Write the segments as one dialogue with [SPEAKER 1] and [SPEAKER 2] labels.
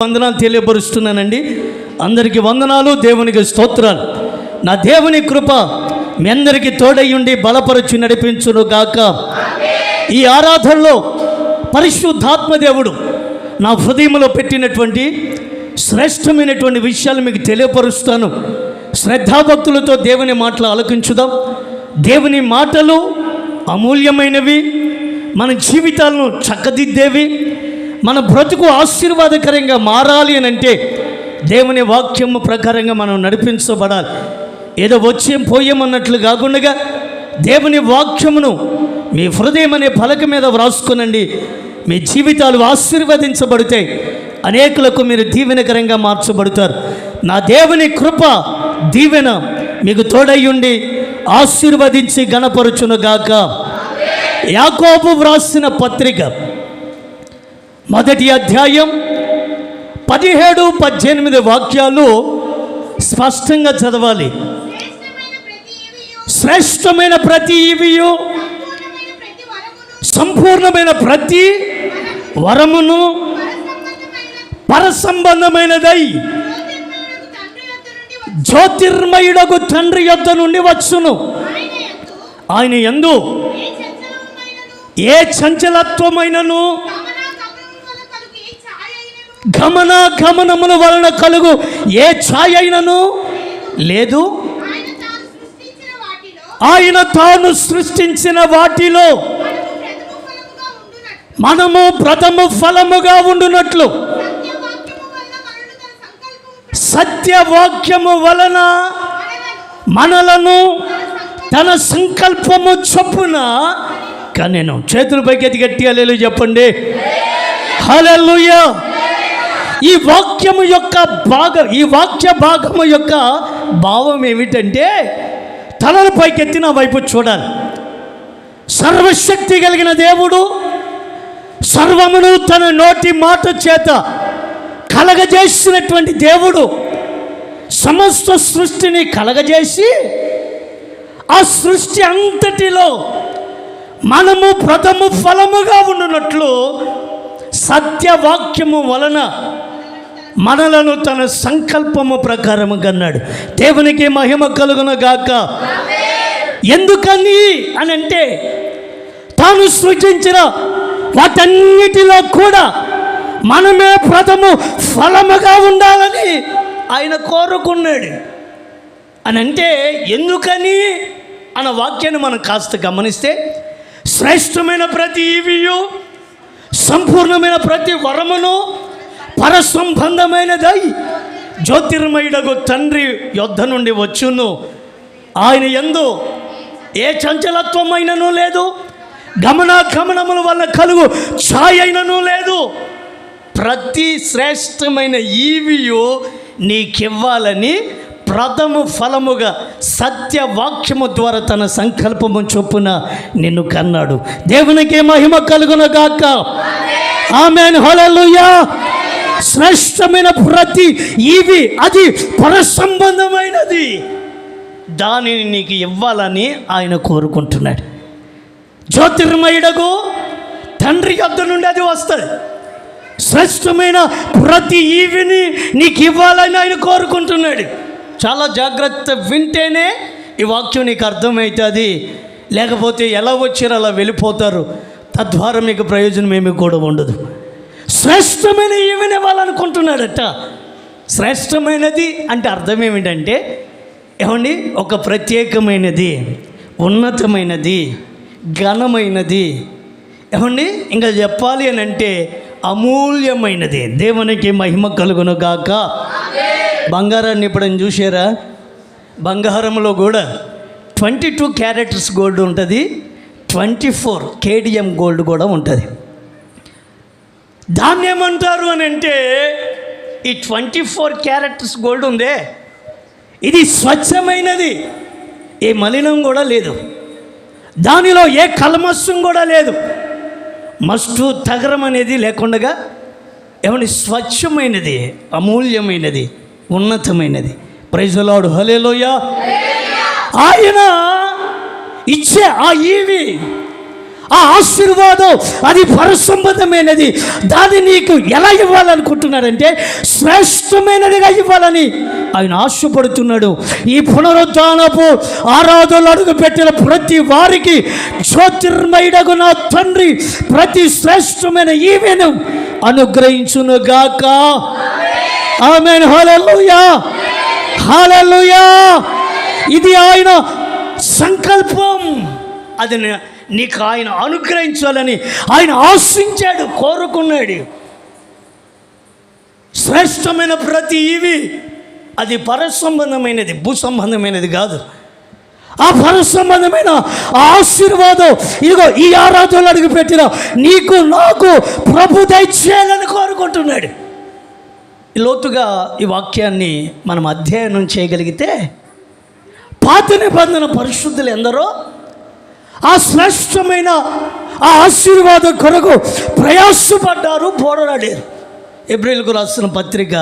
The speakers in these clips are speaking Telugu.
[SPEAKER 1] వందనాలు తెలియపరుస్తున్నానండి. అందరికీ వందనాలు, దేవునికి స్తోత్రాలు. నా దేవుని కృప మీ అందరికీ తోడయ్యుండి బలపరచి నడిపించును గాక. ఈ ఆరాధనలో పరిశుద్ధాత్మ దేవుడు నా హృదయంలో పెట్టినటువంటి శ్రేష్టమైనటువంటి విషయాలు మీకు తెలియపరుస్తాను. శ్రద్ధాభక్తులతో దేవుని మాటలు ఆలకించుదాం. దేవుని మాటలు అమూల్యమైనవి, మన జీవితాలను చక్కదిద్దేవి, మన బ్రతుకు ఆశీర్వాదకరంగా మారాలి అని అంటే దేవుని వాక్యము ప్రకారంగా మనం నడిపించబడాలి. ఏదో వచ్చేం పోయేమన్నట్లు కాకుండా దేవుని వాక్యమును మీ హృదయం అనే పలక మీద వ్రాసుకునండి. మీ జీవితాలు ఆశీర్వదించబడితే అనేకులకు మీరు దీవెనకరంగా మార్చబడతారు. నా దేవుని కృప దీవెన మీకు తోడయ్యుండి ఆశీర్వదించి గణపరుచునుగాక. యాకోబు వ్రాసిన పత్రిక 1వ అధ్యాయం 17-18 వాక్యాలు స్పష్టంగా చదవాలి. శ్రేష్టమైన ప్రతి ఈవియు, సంపూర్ణమైన ప్రతి వరమును పరసంబంధమైనదై జ్యోతిర్మయుడగు తండ్రి యొద్ద నుండి వచ్చును. ఆయన యందు ఏ చంచలత్వమైనను గమనముల వలన కలుగు ఏ ఛాయ అయినను లేదు. ఆయన తాను సృష్టించిన వాటిలో మనము ప్రథమ ఫలముగా ఉండునట్లు సత్యవాక్యము వలన మనలను తన సంకల్పము చొప్పున కనెను. చేతుల పైకి గట్టి హల్లెలూయా చెప్పండి. హల్లెలూయా. ఈ వాక్యము యొక్క ఈ వాక్య భాగము యొక్క భావం ఏమిటంటే తలల పైకెత్తి నా వైపు చూడాలి. సర్వశక్తి కలిగిన దేవుడు సర్వమును తన నోటి మాట చేత కలగజేసినటువంటి దేవుడు సమస్త సృష్టిని కలగజేసి ఆ సృష్టి అంతటిలో మనము ప్రథమ ఫలముగా ఉండునట్లు సత్యవాక్యము వలన మనలను తన సంకల్పము ప్రకారము కన్నాడు. దేవునికి మహిమ కలుగును గాక. ఎందుకని అని అంటే తాను సృష్టించిన వాటన్నిటిలో కూడా మనమే ప్రథమ ఫలముగా ఉండాలని ఆయన కోరుకున్నాడు. అని అంటే ఎందుకని అన్న వాక్యాన్ని మనం కాస్త గమనిస్తే, శ్రేష్టమైన ప్రతి ఈవియు, సంపూర్ణమైన ప్రతి వరమును పరసంబంధమైనదై జ్యోతిర్మయుడగు తండ్రి యొద్ద నుండి వచ్చును. ఆయన యందు ఏ చంచలత్వమైనను లేదు, గమనముల వల్ల కలుగు ఛాయ అయినను లేదు. ప్రతి శ్రేష్టమైన ఈవియు నీకివ్వాలని ప్రథమ ఫలముగా సత్యవాక్యము ద్వారా తన సంకల్పము చొప్పున నిన్ను కన్నాడు. దేవునికి మహిమ కలుగును గాక. ఆమేన్. హల్లెలూయా. శ్రేష్టమైన ప్రతి ఈవి అది పరసంబంధమైనది, దానిని నీకు ఇవ్వాలని ఆయన కోరుకుంటున్నాడు. జ్యోతిర్మయుడగు తండ్రి యొద్ద నుండి అది వస్తుంది. శ్రేష్టమైన ప్రతి ఈవిని నీకు ఇవ్వాలని ఆయన కోరుకుంటున్నాడు. చాలా జాగ్రత్త వింటేనే ఈ వాక్యం నీకు అర్థమవుతుంది. లేకపోతే ఎలా వచ్చారో అలా వెళ్ళిపోతారు. తద్వారా మీకు ప్రయోజనం ఏమీ కూడా ఉండదు. శ్రేష్టమైన ఈవిని ఇవ్వాలనుకుంటున్నాడట. శ్రేష్టమైనది అంటే అర్థం ఏమిటంటే ఏమండి, ఒక ప్రత్యేకమైనది, ఉన్నతమైనది, ఘనమైనది, ఏమండి ఇంకా చెప్పాలి అని అంటే అమూల్యమైనది. దేవునికి మహిమ కలుగును గాక. బంగారాన్ని ఎప్పుడైనా చూసారా? బంగారంలో కూడా 22 క్యారెట్స్ గోల్డ్ ఉంటుంది, 24 KDM గోల్డ్ కూడా ఉంటుంది. దాన్ని ఏమంటారు అని అంటే ఈ 24 క్యారెట్స్ గోల్డ్ ఉందే, ఇది స్వచ్ఛమైనది, ఏ మలినం కూడా లేదు, దానిలో ఏ కల్మషం కూడా లేదు, మస్టు తగరం అనేది లేకుండా ఏమంటే స్వచ్ఛమైనది, అమూల్యమైనది, ఉన్నతమైనది. Praise the Lord. హల్లెలూయా. ఆయన ఇచ్చే ఆ ఈవి ఆ ఆశీర్వాదం అది పరసంబంధమైనది. దాన్ని నీకు ఎలా ఇవ్వాలనుకుంటున్నాడంటే శ్రేష్టమైనదిగా ఇవ్వాలని ఆయన ఆశపడుతున్నాడు. ఈ పునరుద్ధానపు ఆరాధనలు అడుగుపెట్టిన ప్రతి వారికి జ్యోతిర్మయుడగు నా తండ్రి ప్రతి శ్రేష్టమైన ఈవెను అనుగ్రహించునుగాక. ఆమేన్. హల్లెలూయా, హల్లెలూయా. ఇది ఆయన సంకల్పం. అది నీకు ఆయన అనుగ్రహించాలని ఆయన ఆశించాడు, కోరుకున్నాడు. శ్రేష్టమైన ప్రతి ఇవి అది పరసంబంధమైనది, భూ సంబంధమైనది కాదు. ఆ పరసంబంధమైన ఆశీర్వాదం ఇదిగో ఈ ఆరాధనలు అడుగుపెట్టిన నీకు నాకు ప్రభు దయచేయాలని కోరుకుంటున్నాడు. లోతుగా ఈ వాక్యాన్ని మనం అధ్యయనం చేయగలిగితే పాత నిబంధన పరిశుద్ధులు ఎందరో ఆ శ్రేష్టమైన ఆ ఆశీర్వాదం కొరకు ప్రయాసపడ్డారు, పోరాడారు. ఎబ్రిల్కు రాసిన పత్రిక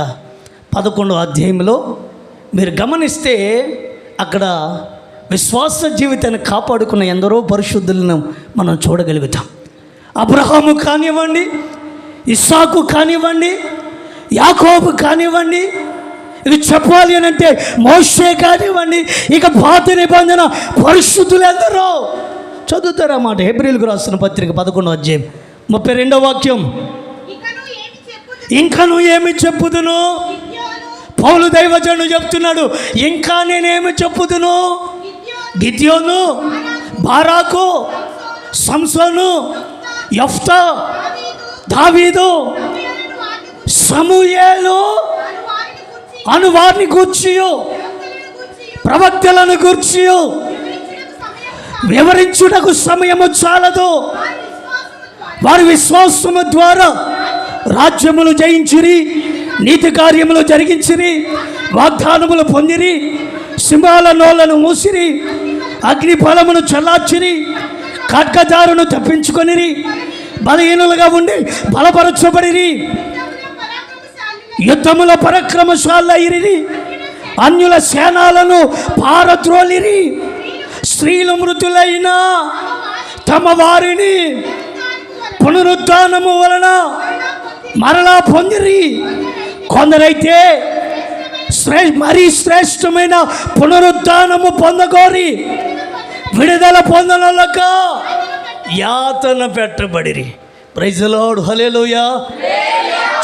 [SPEAKER 1] 11వ అధ్యాయంలో మీరు గమనిస్తే అక్కడ విశ్వాస జీవితాన్ని కాపాడుకున్న ఎందరో పరిశుద్ధులను మనం చూడగలుగుతాం. అబ్రహాము కానివ్వండి, ఇస్సాకు కానివ్వండి, యాకోబు కానివ్వండి, ఇది చెప్పాలి అని అంటే మోషే కానివ్వండి, ఇక పాత నిబంధన పరిశుద్ధులు ఎందరో చదువుతారన్నమాట. హెబ్రీయులకు రాసిన పత్రిక 11వ అధ్యాయం 32వ వాక్యం. ఇంకా నువ్వు ఏమి చెప్పుదును? పౌలు దైవజనుడు చెప్తున్నాడు, ఇంకా నేనేమి చెప్పుదును? గిద్యోను, బారాకు, సంసోను, యెఫ్తా, దావీదు, సమూయేలు అను వారిని గూర్చియు ప్రవక్తలను గూర్చియు వివరించుటకు సమయము చాలదు. వారి విశ్వాసము ద్వారా రాజ్యములు జయించిరి, నీతి కార్యములు జరిగించిరి, వాగ్దానములు పొందిరి, సింహాల నోళ్లను మూసిరి, అగ్ని ఫలమును చల్లార్చిరి, ఖడ్గదారును తప్పించుకొనిరి, బలహీనులుగా ఉండి బలపరచబడిరి, యుద్ధముల పరాక్రమశాలైరి, అన్యుల సేనాలను పారద్రోలిరి, స్త్రీలు మృతులైన తమ వారిని పునరుద్ధానము వలన మరలా పొందిరి. కొందరైతే మరీ శ్రేష్టమైన పునరుద్ధానము పొందగోరి విడుదల పొందనలక యాతన పెట్టబడిరి. Praise the Lord. హల్లెలూయా.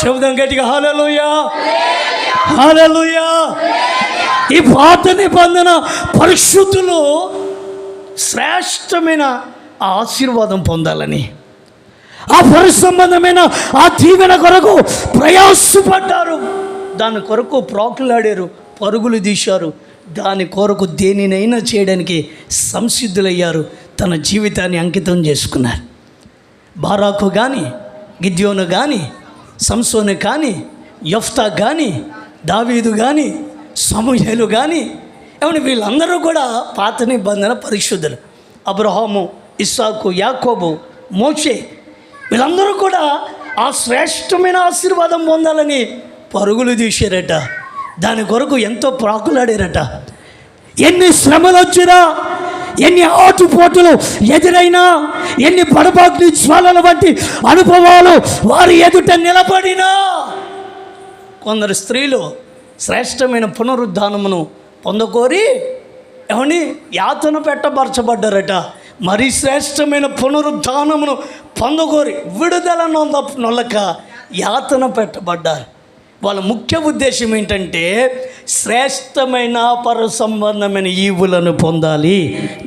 [SPEAKER 1] చెబుదాం గట్టిగా, హల్లెలూయా, హల్లెలూయా. ఈ పాత నిబంధన పరిశుద్ధులు శ్రేష్టమైన ఆ ఆశీర్వాదం పొందాలని, ఆ పరిసంబంధమైన ఆ దీవెన కొరకు ప్రయాసపడ్డారు. దాని కొరకు ప్రాకులాడారు, పరుగులు తీశారు. దాని కొరకు దేనినైనా చేయడానికి సంసిద్ధులయ్యారు, తన జీవితాన్ని అంకితం చేసుకున్నారు. బారాకు కానీ, గిద్యోను కానీ, సంసోను కానీ, యెఫ్తా కానీ, దావీదు కానీ, సమూయేలు కానీ, ఏమన్నా వీళ్ళందరూ కూడా పాత నిబంధన పరిశుద్ధులు. అబ్రహాము, ఇస్సాకు, యాకోబు, మోషే వీళ్ళందరూ కూడా ఆ శ్రేష్టమైన ఆశీర్వాదం పొందాలని పరుగులు తీశారట. దాని కొరకు ఎంతో ప్రాకులాడారట. ఎన్ని శ్రమలు వచ్చినా, ఎన్ని ఆటుపోటులు ఎదురైనా, ఎన్ని పడబాగ్ని జ్వాలల వంటి అనుభవాలు వారి ఎదుట నిలబడినా, కొందరు స్త్రీలు శ్రేష్టమైన పునరుద్ధానమును పొందకోరి ఏమని యాతన పెట్టబరచబడ్డారట. మరి శ్రేష్టమైన పునరుద్ధానమును పొందకోరి విడుదల నొల్లక యాతన పెట్టబడ్డారు. వాళ్ళ ముఖ్య ఉద్దేశం ఏంటంటే శ్రేష్టమైన పర సంబంధమైన ఈవులను పొందాలి.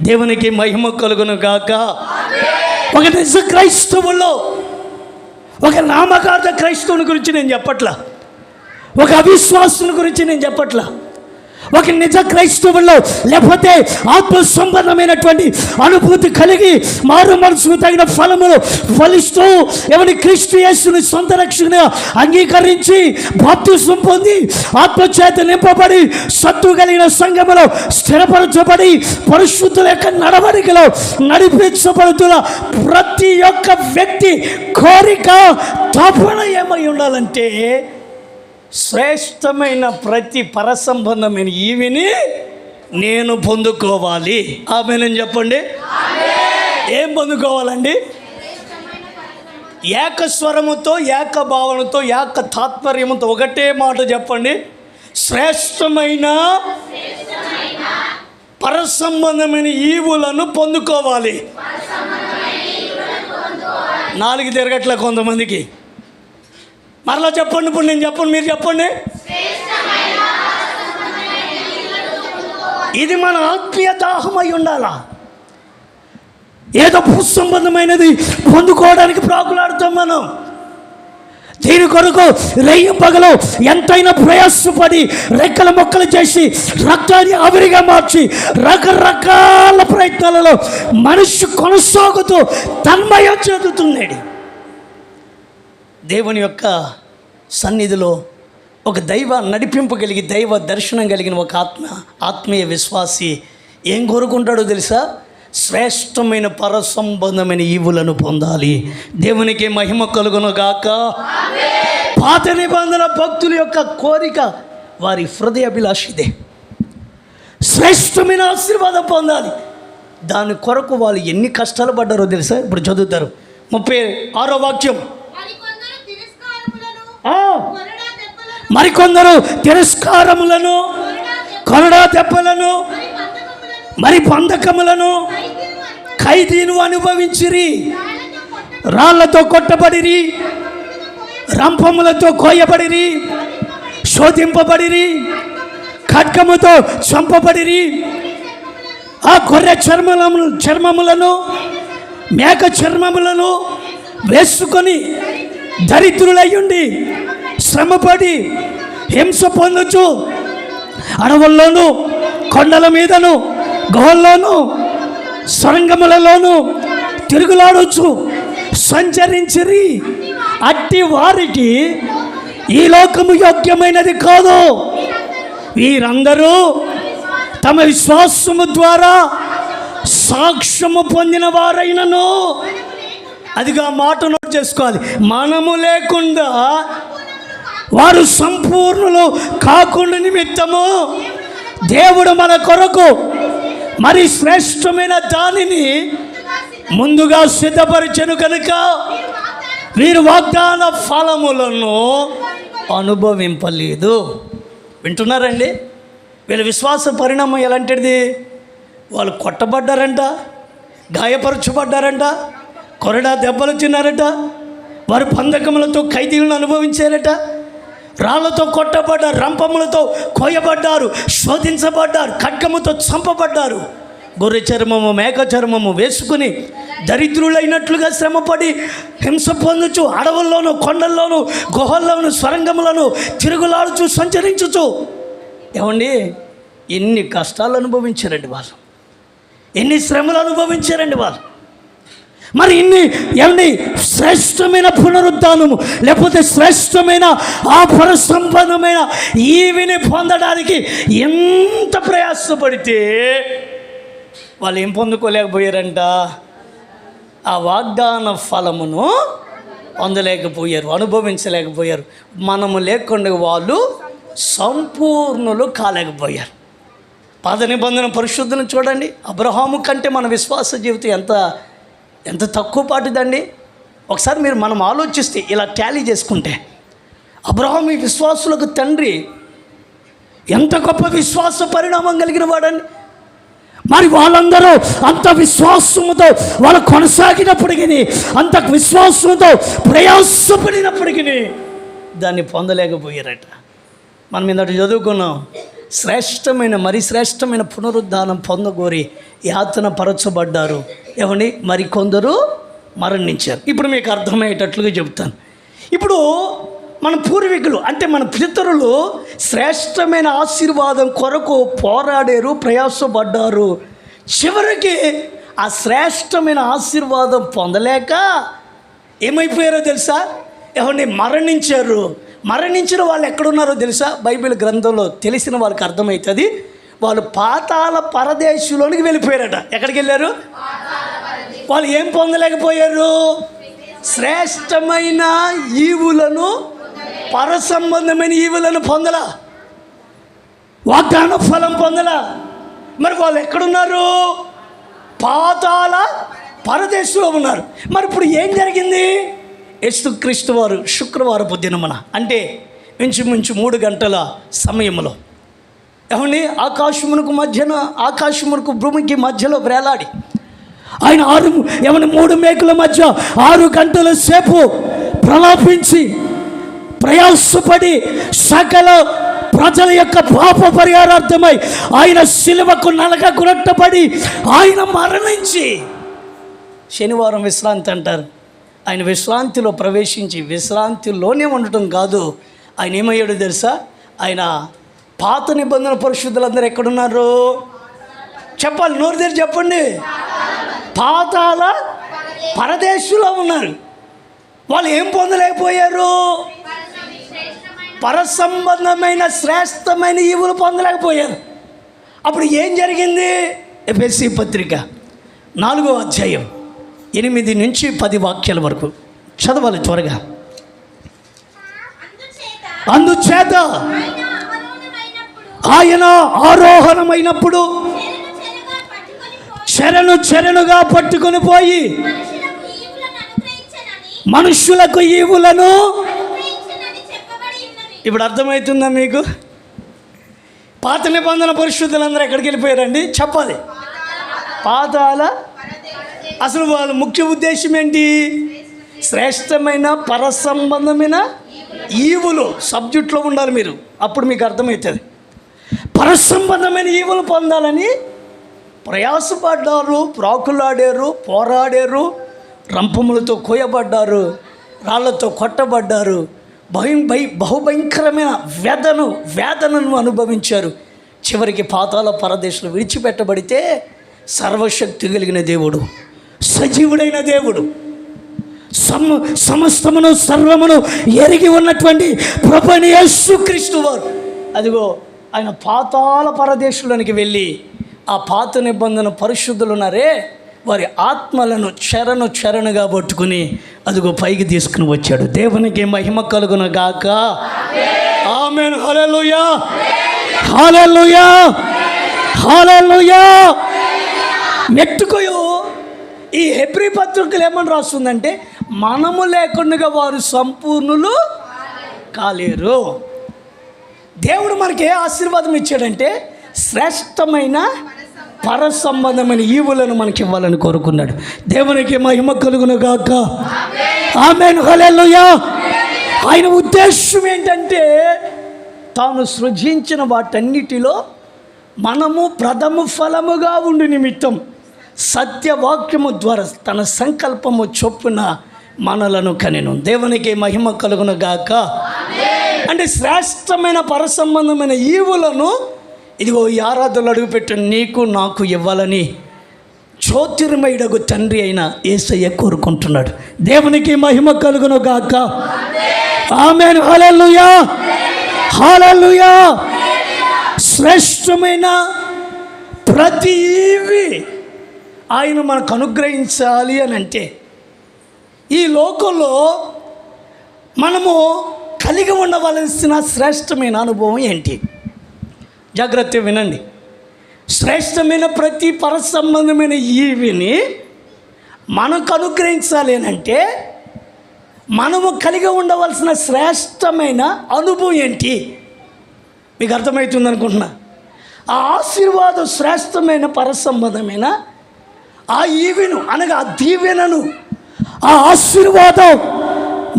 [SPEAKER 1] దేవునికి మహిమ కలుగును గాక. ఒక నిజ క్రైస్తవుల్లో, ఒక నామకార్థ క్రైస్తవుని గురించి నేను చెప్పట్లా, ఒక అవిశ్వాసుని గురించి నేను చెప్పట్లా, ఒక నిజ క్రైస్తవుల్లో లేకపోతే ఆత్మ సంబంధమైనటువంటి అనుభూతి కలిగి మారు మనసుకు తగిన ఫలములు ఫలిస్తూ ఎవరి క్రీస్తు యేసుని సొంత రక్షణగా అంగీకరించి బాప్తిసం పొంది ఆత్మచేత నింపబడి సత్తు కలిగిన సంఘములో స్థిరపరచబడి పరిశుద్ధుల యొక్క నడవడికలో నడిపించబడుతున్న ప్రతి ఒక్క వ్యక్తి కోరిక తపన ఏమై ఉండాలంటే శ్రేష్టమైన ప్రతి పరసంబంధమైన ఈవిని నేను పొందుకోవాలి. ఆమేన్ చెప్పండి. ఏం పొందుకోవాలండి? ఏకస్వరముతో, ఏక భావనతో, ఏక తాత్పర్యముతో ఒకటే మాట చెప్పండి. శ్రేష్టమైన పరసంబంధమైన ఈవులను పొందుకోవాలి. 4 తిరగట్లే కొంతమందికి. మరలా చెప్పండి. ఇప్పుడు నేను చెప్పండి, మీరు చెప్పండి. ఇది మన ఆత్మీయ దాహమై ఉండాలా? ఏదో భూసంబంధమైనది పొందుకోవడానికి ప్రాకులాడుతాం మనం. దీని కొరకు రెయ్యం పగలు ఎంతైనా ప్రయాసపడి రెక్కల మొక్కలు చేసి రక్తాన్ని ఆవిరిగా మార్చి రకరకాల ప్రయత్నాలలో మనిషి కొనసాగుతూ తన్మయం చెందుతున్నాడు. దేవుని యొక్క సన్నిధిలో ఒక దైవ నడిపింపు కలిగి, దైవ దర్శనం కలిగిన ఒక ఆత్మీయ విశ్వాసి ఏం కోరుకుంటాడో తెలుసా? శ్రేష్టమైన పరసంబంధమైన ఈవులను పొందాలి. దేవునికి మహిమ కలుగును గాక. పాత నిబంధన భక్తుల యొక్క కోరిక, వారి హృదయాభిలాషిదే. శ్రేష్టమైన ఆశీర్వాదం పొందాలి. దాని కొరకు వాళ్ళు ఎన్ని కష్టాలు పడ్డారో తెలుసా? ఇప్పుడు చదువుతారు 36వ వాక్యం. మరికొందరు తిరస్కారములను, కొరడా దెబ్బలను, మరి బంధకములను, ఖైదీను అనుభవించిరి. రాళ్లతో కొట్టబడిరి, రంపములతో కోయబడిరి, శోధింపబడిరి, ఖడ్గముతో చంపబడిరి. ఆ గొర్రె చర్మములను, మేక చర్మములను వేసుకొని దరిద్రులయ్యుండి శ్రమపడి హింస పొందొచ్చు. అడవుల్లోనూ, కొండల మీదను, గుహల్లోనూ, సొరంగములలోనూ తిరుగులాడొచ్చు సంచరించిరి. అట్టి వారికి ఈ లోకము యోగ్యమైనది కాదు. వీరందరూ తమ విశ్వాసము ద్వారా సాక్ష్యము పొందిన వారైనను, అదిగా మాట నోట్ చేసుకోవాలి, మనము లేకుండా వారు సంపూర్ణులు కాకుండా నిమిత్తము దేవుడు మన కొరకు మరి శ్రేష్టమైన దానిని ముందుగా సిద్ధపరిచెను కనుక వీరు వాగ్దాన ఫలములను అనుభవింపలేదు. వింటున్నారండి? వీళ్ళ విశ్వాస పరిణామం ఎలాంటిది? వాళ్ళు కొట్టబడ్డారంట, గాయపరచబడ్డారంట, కొరడా దెబ్బలు తిన్నారట, వారు బంధకములతో ఖైదీలను అనుభవించారట, రాళ్లతో కొట్టబడ్డారు, రంపములతో కోయబడ్డారు, శోధించబడ్డారు, ఖడ్గముతో చంపబడ్డారు, గొర్రె చర్మము, మేక చర్మము వేసుకుని దరిద్రులైనట్లుగా శ్రమపడి హింస పొందుచు అడవుల్లోనూ, కొండల్లోనూ, గుహల్లోనూ, స్వరంగములను తిరుగులాడుచు సంచరించుచు. ఏమండి, ఎన్ని కష్టాలు అనుభవించారండి వాళ్ళు, ఎన్ని శ్రమలు అనుభవించారండి వాళ్ళు. మరి ఇన్ని శ్రేష్టమైన పునరుద్ధానము లేకపోతే శ్రేష్టమైన ఆ పరసంబంధమైన ఈవిని పొందడానికి ఎంత ప్రయాసపడితే వాళ్ళు ఏం పొందుకోలేకపోయారంట? ఆ వాగ్దాన ఫలమును పొందలేకపోయారు, అనుభవించలేకపోయారు. మనము లేకుండా వాళ్ళు సంపూర్ణులు కాలేకపోయారు. పాత నిబంధన పరిశుద్ధులను చూడండి. అబ్రహాము కంటే మన విశ్వాస జీవితం ఎంత తక్కువ పాటిదండి. ఒకసారి మనం ఆలోచిస్తే, ఇలా టాలీ చేసుకుంటే, అబ్రహాము ఈ విశ్వాసులకు తండ్రి, ఎంత గొప్ప విశ్వాస పరిణామం కలిగిన వాడండి. మరి వాళ్ళందరూ అంత విశ్వాసముతో వాళ్ళు కొనసాగినప్పటికీ, అంత విశ్వాసంతో ప్రయాసపడినప్పటికీ దాన్ని పొందలేకపోయారట. మనం ఇందట చదువుకున్నాం, మరి శ్రేష్టమైన పునరుద్ధానం పొందగోరి యాతన పరచబడ్డారు. ఏమండి, మరి కొందరు మరణించారు. ఇప్పుడు మీకు అర్థమయ్యేటట్లుగా చెబుతాను. ఇప్పుడు మన పూర్వీకులు అంటే మన పితరులు శ్రేష్టమైన ఆశీర్వాదం కొరకు పోరాడారు, ప్రయాసపడ్డారు. చివరికి ఆ శ్రేష్టమైన ఆశీర్వాదం పొందలేక ఏమైపోయారో తెలుసా? ఏమండి, మరణించిన వాళ్ళు ఎక్కడున్నారో తెలుసా? బైబిల్ గ్రంథంలో తెలిసిన వాళ్ళకి అర్థమవుతుంది. వాళ్ళు పాతాళ పరదేశంలోనికి వెళ్ళిపోయారట. ఎక్కడికి వెళ్ళారు? వాళ్ళు ఏం పొందలేకపోయారు? శ్రేష్టమైన ఈవులను, పరసంబంధమైన ఈవులను పొందలా, వాగ్దాన ఫలం పొందలా. మరి వాళ్ళు ఎక్కడున్నారు? పాతాళ పరదేశంలో ఉన్నారు. మరి ఇప్పుడు ఏం జరిగింది? యేసుక్రీస్తు వారు శుక్రవారపు దినమున, అంటే ఇంచుమించు 3 గంటల సమయంలో ఏమండి ఆకాశమునకు భూమికి మధ్యలో వేలాడి ఆయన 3 మేకుల మధ్య 6 గంటల సేపు ప్రలాపించి ప్రయాసపడి సకల ప్రజల యొక్క పాప పరిహారార్థమై ఆయన శిలువకు నలగగొట్టబడి ఆయన మరణించి శనివారం విశ్రాంతి అంటారు. ఆయన విశ్రాంతిలో ప్రవేశించి విశ్రాంతిలోనే ఉండటం కాదు, ఆయన ఏమయ్యాడో తెలుసా? ఆయన పాత నిబంధన పరిశుద్ధులందరూ ఎక్కడున్నారు చెప్పాలి, నోరు తెరిచి చెప్పండి. పాతాళ పరదేశంలో ఉన్నారు. వాళ్ళు ఏం పొందలేకపోయారు? పరసంబంధమైన శ్రేష్టమైన ఈవులు పొందలేకపోయారు. అప్పుడు ఏం జరిగింది? ఎఫెసీ పత్రిక 4వ అధ్యాయం 8 నుంచి 10 వాక్యాల వరకు చదవాలి త్వరగా. అందుచేత ఆయన ఆరోహణమైనప్పుడు చెరనుగా పట్టుకొని పోయి మనుష్యులకు ఈవులను. ఇప్పుడు అర్థమవుతుందా మీకు? పాత నిబంధన పరిశుద్ధులందరూ ఎక్కడికి వెళ్ళిపోయారండి చెప్పాలి? పాతాళ. అసలు వాళ్ళ ముఖ్య ఉద్దేశం ఏంటి? శ్రేష్టమైన పరసంబంధమైన ఈవులు. సబ్జెక్ట్లో ఉండాలి మీరు, అప్పుడు మీకు అర్థమవుతుంది. పరసంబంధమైన ఈవులు పొందాలని ప్రయాసపడ్డారు, ప్రాకులాడారు, పోరాడారు, రంపములతో కోయబడ్డారు, రాళ్లతో కొట్టబడ్డారు, బహుభయంకరమైన వేదనను అనుభవించారు. చివరికి పాతాళ పరదేశంలో విడిచిపెట్టబడితే సర్వశక్తి కలిగిన దేవుడు, సజీవుడైన దేవుడు, సమస్తమును సర్వమును ఎరిగి ఉన్నటువంటి ప్రభువైన యేసుక్రీస్తు వారు అదిగో ఆయన పాతాళ పరదేశంలోనికి వెళ్ళి ఆ పాత నిబంధన పరిశుద్ధులు ఉన్నారే వారి ఆత్మలను చెరనుగా పట్టుకుని అదిగో పైకి తీసుకుని వచ్చాడు. దేవునికి మహిమ కలుగును గాక. ఆమేన్. హల్లెలూయా, హల్లెలూయా, హల్లెలూయా. నెట్టుకోయో ఈ హెబ్రీ పత్రికలు ఏమని రాస్తుందంటే, మనము లేకుండా వారు సంపూర్ణులు కాలేరు. దేవుడు మనకి ఏ ఆశీర్వాదం ఇచ్చాడంటే శ్రేష్టమైన పరసంబంధమైన ఈవులను మనకి ఇవ్వాలని కోరుకున్నాడు. దేవునికి మహిమ కలుగును గాక. ఆమేన్. హల్లెలూయా. ఆయన ఉద్దేశం ఏంటంటే తాను సృజించిన వాటన్నిటిలో మనము ప్రథమ ఫలముగా ఉండు నిమిత్తం సత్యవాక్యము ద్వారా తన సంకల్పము చొప్పున మనలను కనెను. దేవునికి మహిమ కలుగును గాక. అంటే శ్రేష్టమైన పరసంబంధమైన ఈవులను ఇదిగో ఈ ఆరాధనలు అడుగుపెట్టిన నీకు నాకు ఇవ్వాలని జ్యోతిర్మయుడగు తండ్రి అయిన యేసయ్య కోరుకుంటున్నాడు. దేవునికి మహిమ కలుగును గాక. ఆమేన్. హల్లెలూయా, హల్లెలూయా. శ్రేష్టమైన ప్రతి ఈవి ఆయన మనకు అనుగ్రహించాలి అని అంటే ఈ లోకంలో మనము కలిగి ఉండవలసిన శ్రేష్టమైన అనుభవం ఏంటి? జాగ్రత్తగా వినండి. శ్రేష్టమైన ప్రతి పరసంబంధమైన ఈవిని మనకు అనుగ్రహించాలి అని అంటే మనము కలిగి ఉండవలసిన శ్రేష్టమైన అనుభవం ఏంటి? మీకు అర్థమవుతుంది అనుకుంటున్నా. ఆ ఆశీర్వాదం శ్రేష్టమైన పరసంబంధమైన ఆ ఈవిను అనగా ఆ దీవెనను, ఆ ఆశీర్వాదం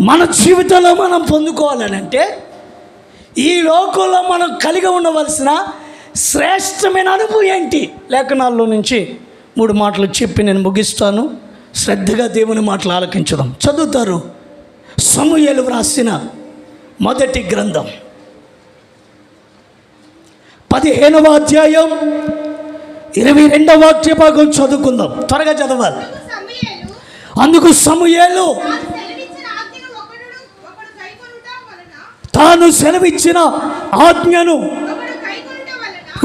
[SPEAKER 1] మన జీవితంలో మనం పొందుకోవాలని అంటే ఈ లోకంలో మనం కలిగి ఉండవలసిన శ్రేష్టమైన అనుభవం ఏంటి? లేఖనాల్లో నుంచి 3 మాటలు చెప్పి నేను ముగిస్తాను. శ్రద్ధగా దేవుని మాటలు ఆలకించడం. చదువుతారు. సమూయేలు వ్రాసిన మొదటి గ్రంథం 15వ అధ్యాయం 22వ వాక్య భాగం చదువుకుందాం. త్వరగా చదవాలి. అందుకు సమూయేలు తాను సెలవిచ్చిన ఆజ్ఞను